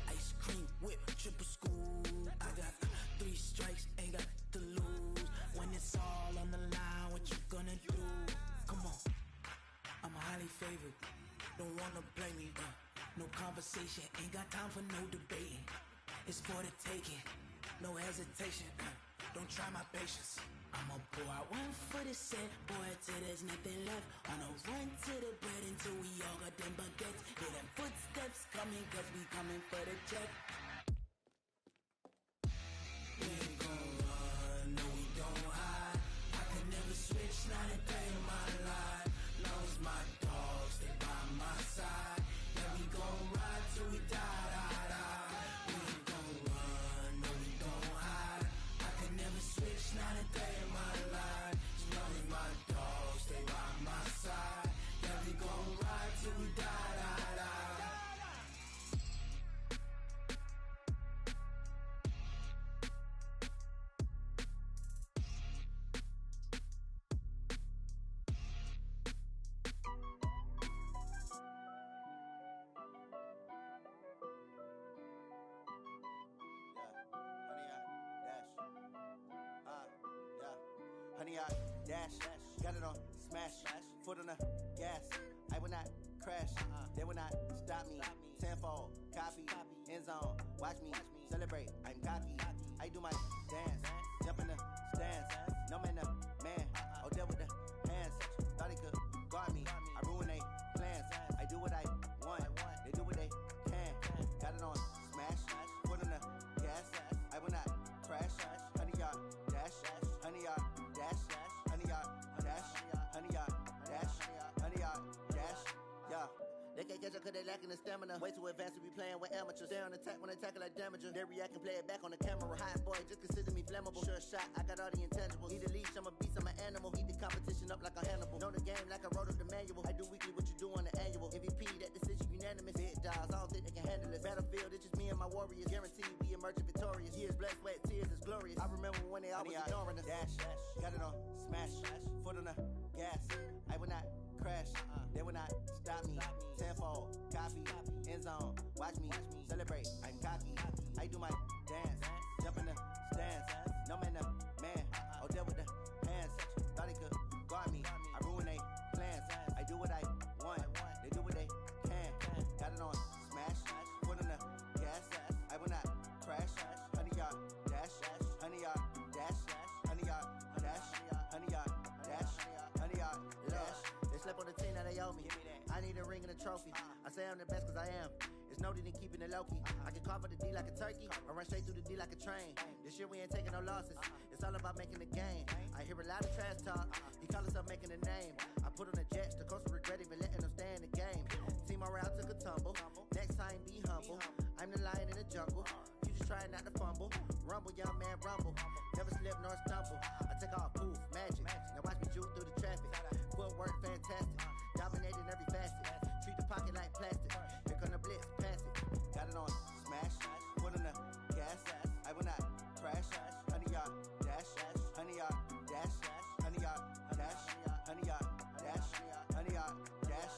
ice cream whip, triple scoop. I got 3 strikes, ain't got to lose. When it's all on the line, what you gonna do? Come on, I'm highly favored. Don't wanna play me. No conversation, ain't got time for no debating. It's for the taking, no hesitation. Don't try my patience. I'ma pour out one for the set, boy, till there's nothing left. On a run to the bread until we all got them baguettes. Hear them footsteps coming, cause we coming for the check. We ain't gon' run, no we don't hide. I could never switch, not a day in my life. Long as my dogs stay by my side. Yeah, we gon' ride till we die, die, die. We ain't gon' run, no we don't hide. I could never switch, not a day in my life. As long as my dogs stay by my side. Yeah, we gon' ride till we die, die, die. Honey, I dash, got it on smash, foot on the gas. I will not crash, they will not stop me. Tenfold, copy, end zone, watch me celebrate. I'm cocky, I do my dance, jump in the stands. No man, the man, oh there with the hands. Thought he could guard me, I ruin they plans. I do what I want, they do what they can. Got it on smash, foot on the gas. I will not crash, honey, y'all dash, honey, y'all dash, honey, y'all dash, honey, y'all dash, honey, y'all dash, yeah. They can't catch up 'cause they lacking the stamina. Way too advanced to be playing with amateurs. Stay on attack when they tackle like damager. They react and play it back on the camera. Hot boy, just consider me flammable. Sure shot, I got all the intangibles. Need a leash, I'm a beast, I'm an animal. Eat the competition up like a Hannibal. Know the game like I wrote up the manual. I do weekly what you do on the annual. MVP, that decision unanimous. Big dogs, I don't think they can handle it. Battlefield, it's just me and my warriors. Guaranteed we emerging victorious. Years, blood, sweat, tears is glorious. I remember when they always ignoring us. Dash, got it on, smash, foot on the gas. I will not crash, they will not stop me. Tenfold, copy, end zone, watch me celebrate. I'm cocky, I do my dance, jump in the stands. No man, man, oh there with the hands. Thought he could guard me, I ruin they plans. I do what I want, they do what they can. Got it on, smash, foot on the gas. I will not crash, 100-yard dash, 100-yard dash, 100-yard dash, 100-yard dash, 100-yard dash. They slept on the team that they owe me. I need a ring and a trophy. I say I'm the best cause I am. It's noted in keeping it low-key. I can carve up the D like a turkey or run straight through the D like a train. This year we ain't taking no losses. It's all about making the game. I hear a lot of trash talk. He call himself making a name. I put on the Jets. The coach will regret even letting them stay in the game. Team morale took a tumble. Next time be humble. I'm the lion in the jungle. You just trying not to fumble. Rumble, young man, rumble. Never slip nor stumble. I take off, poof, magic. Now watch me juke through the traffic. Footwork fantastic. Dominating every facet. Treat the pocket like plastic. Here come the blitz, pass it. Got it on, smash. Put on the gas. I will not crash. 100-yard dash. 100-yard dash. 100-yard dash. 100-yard dash. 100-yard dash.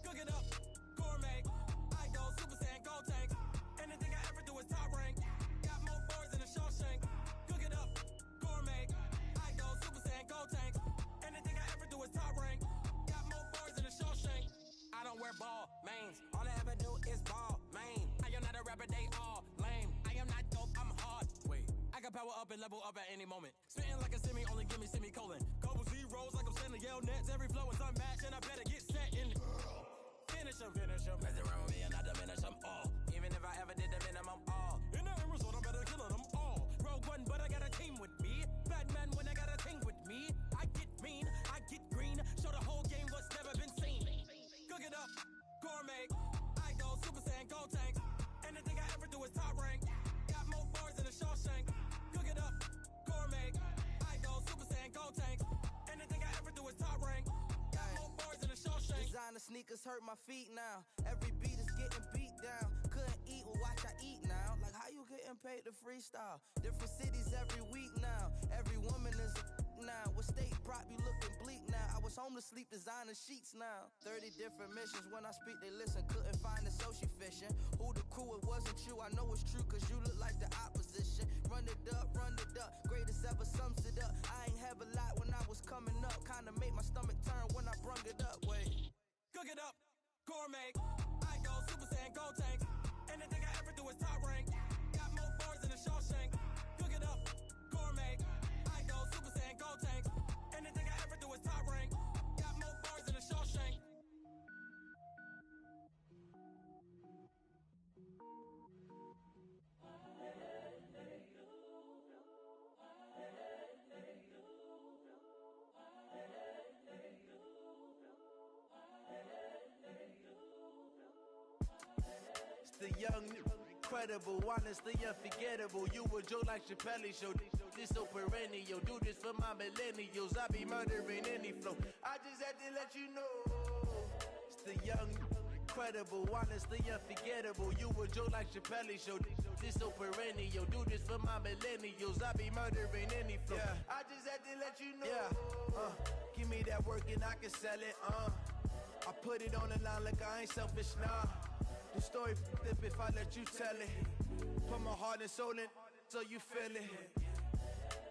Cook it up, gourmet. I go Super Saiyan, go tank. Anything I ever do is top rank. Got more boards than a Shawshank. Cook it up, gourmet. I go Super Saiyan, go tank. Anything I ever do is top rank. Got more boards than a Shawshank. I don't wear ball mains. All I ever do is ball main. I am not a rapper, they all lame. I am not dope, I'm hard. Wait, I can power up and level up at any moment. Spitting like a semi, only give me semicolon. Couple zeros like I'm sending yell nets. Every flow is unmatched and I better get set in. Finish them. Mess around with me and I diminish them all. Even if I ever did the minimum all. In the end result, I'm better killing them all. Rogue One, but I got a team with me. Batman when I got a team with me. I get mean, I get green. Show the whole game what's never been seen. Cook it up, gourmet. I go Super Saiyan, go tank. Anything I ever do is top rank. Got more bars than a Shawshank. Cook it up, gourmet. I go Super Saiyan, go tank. Anything I ever do is top rank. Got more bars than a Shawshank. Designer sneakers hurt my feet now. Every beat is getting beat down. Couldn't eat, well watch I eat now. Like how you getting paid to freestyle? Different cities every week now. Every woman is a now. What state prop you looking bleak now? I was homeless, sleep designer sheets now. 30 different missions. When I speak they listen. Couldn't find the social fishing. Who the crew? It wasn't you. I know it's true cause you look like the opposition. Run it up, greatest ever sums it up. I ain't have a lot when I was coming up. Kinda made my stomach turn when I brung it up. Wait. Cook it up, gourmet. I go Super Saiyan, go tank. Anything I ever do is top rank. Got more bars than a Shawshank. Cook it up, gourmet. I go Super Saiyan, go tank. Anything I ever do is top rank. Got more bars than a Shawshank. The young, incredible, honestly unforgettable. You a joke like Chappelle show. This so perennial. Do this for my millennials. I be murdering any flow. I just had to let you know. It's the young, incredible, honestly unforgettable. You a joke like Chappelle show. This so perennial. Do this for my millennials. I be murdering any flow. Yeah. I just had to let you know. Yeah. Give me that work and I can sell it. I put it on the line like I ain't selfish, nah. The story f***ed up if I let you tell it. Put my heart and soul in so you feel it.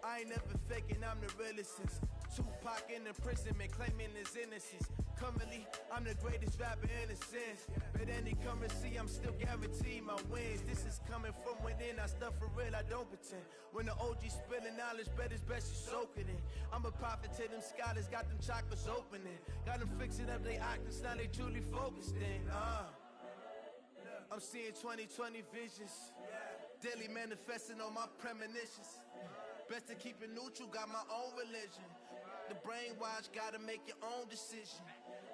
I ain't never faking, I'm the realest since Tupac in imprisonment claiming his innocence. Currently, I'm the greatest rapper in a sense. But any currency, I'm still guaranteed my wins. This is coming from within, I stuff for real, I don't pretend. When the OG spilling knowledge, bet it's best you soak it in. I'm a prophet to them scholars, got them chakras opening. Got them fixing up they octaves, now they truly focused in. I'm seeing 2020 visions. Daily manifesting on my premonitions. Best to keep it neutral, got my own religion. The brainwash, gotta make your own decision.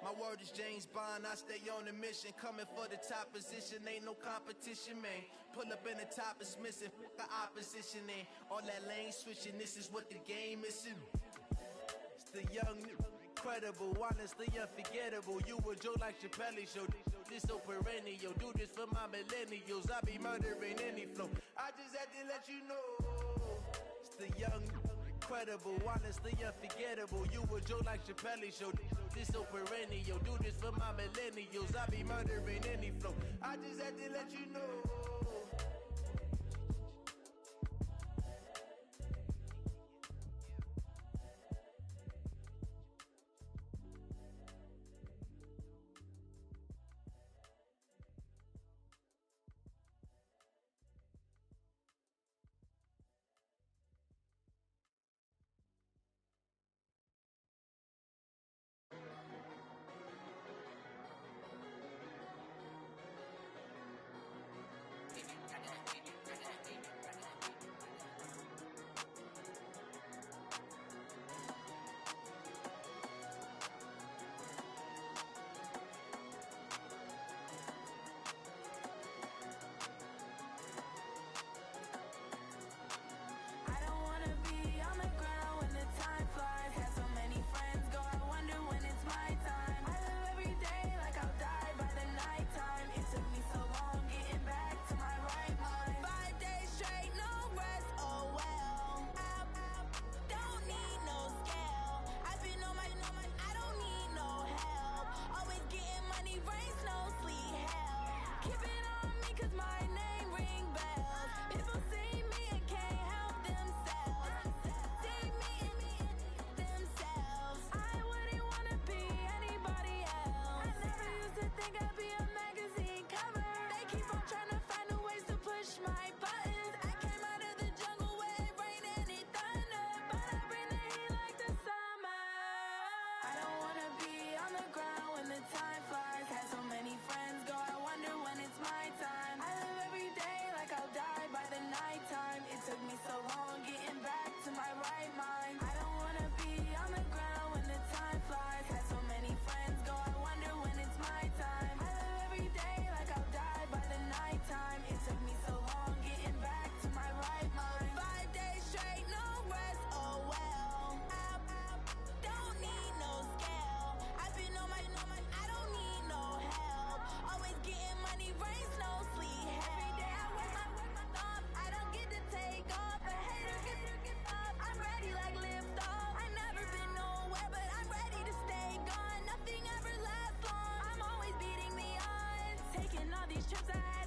My word is James Bond, I stay on a mission. Coming for the top position, ain't no competition, man. Pull up in the top, it's missing, the opposition ain't. All that lane switching, this is what the game is. It's the young, incredible, honestly unforgettable. You a Joe like Chappelle show. This so perennial, do this for my millennials. I be murdering any flow. I just had to let you know. It's the young, incredible, honestly unforgettable. You a Joe like Chappelle show. This so perennial, do this for my millennials. I be murdering any flow. I just had to let you know. Trips I had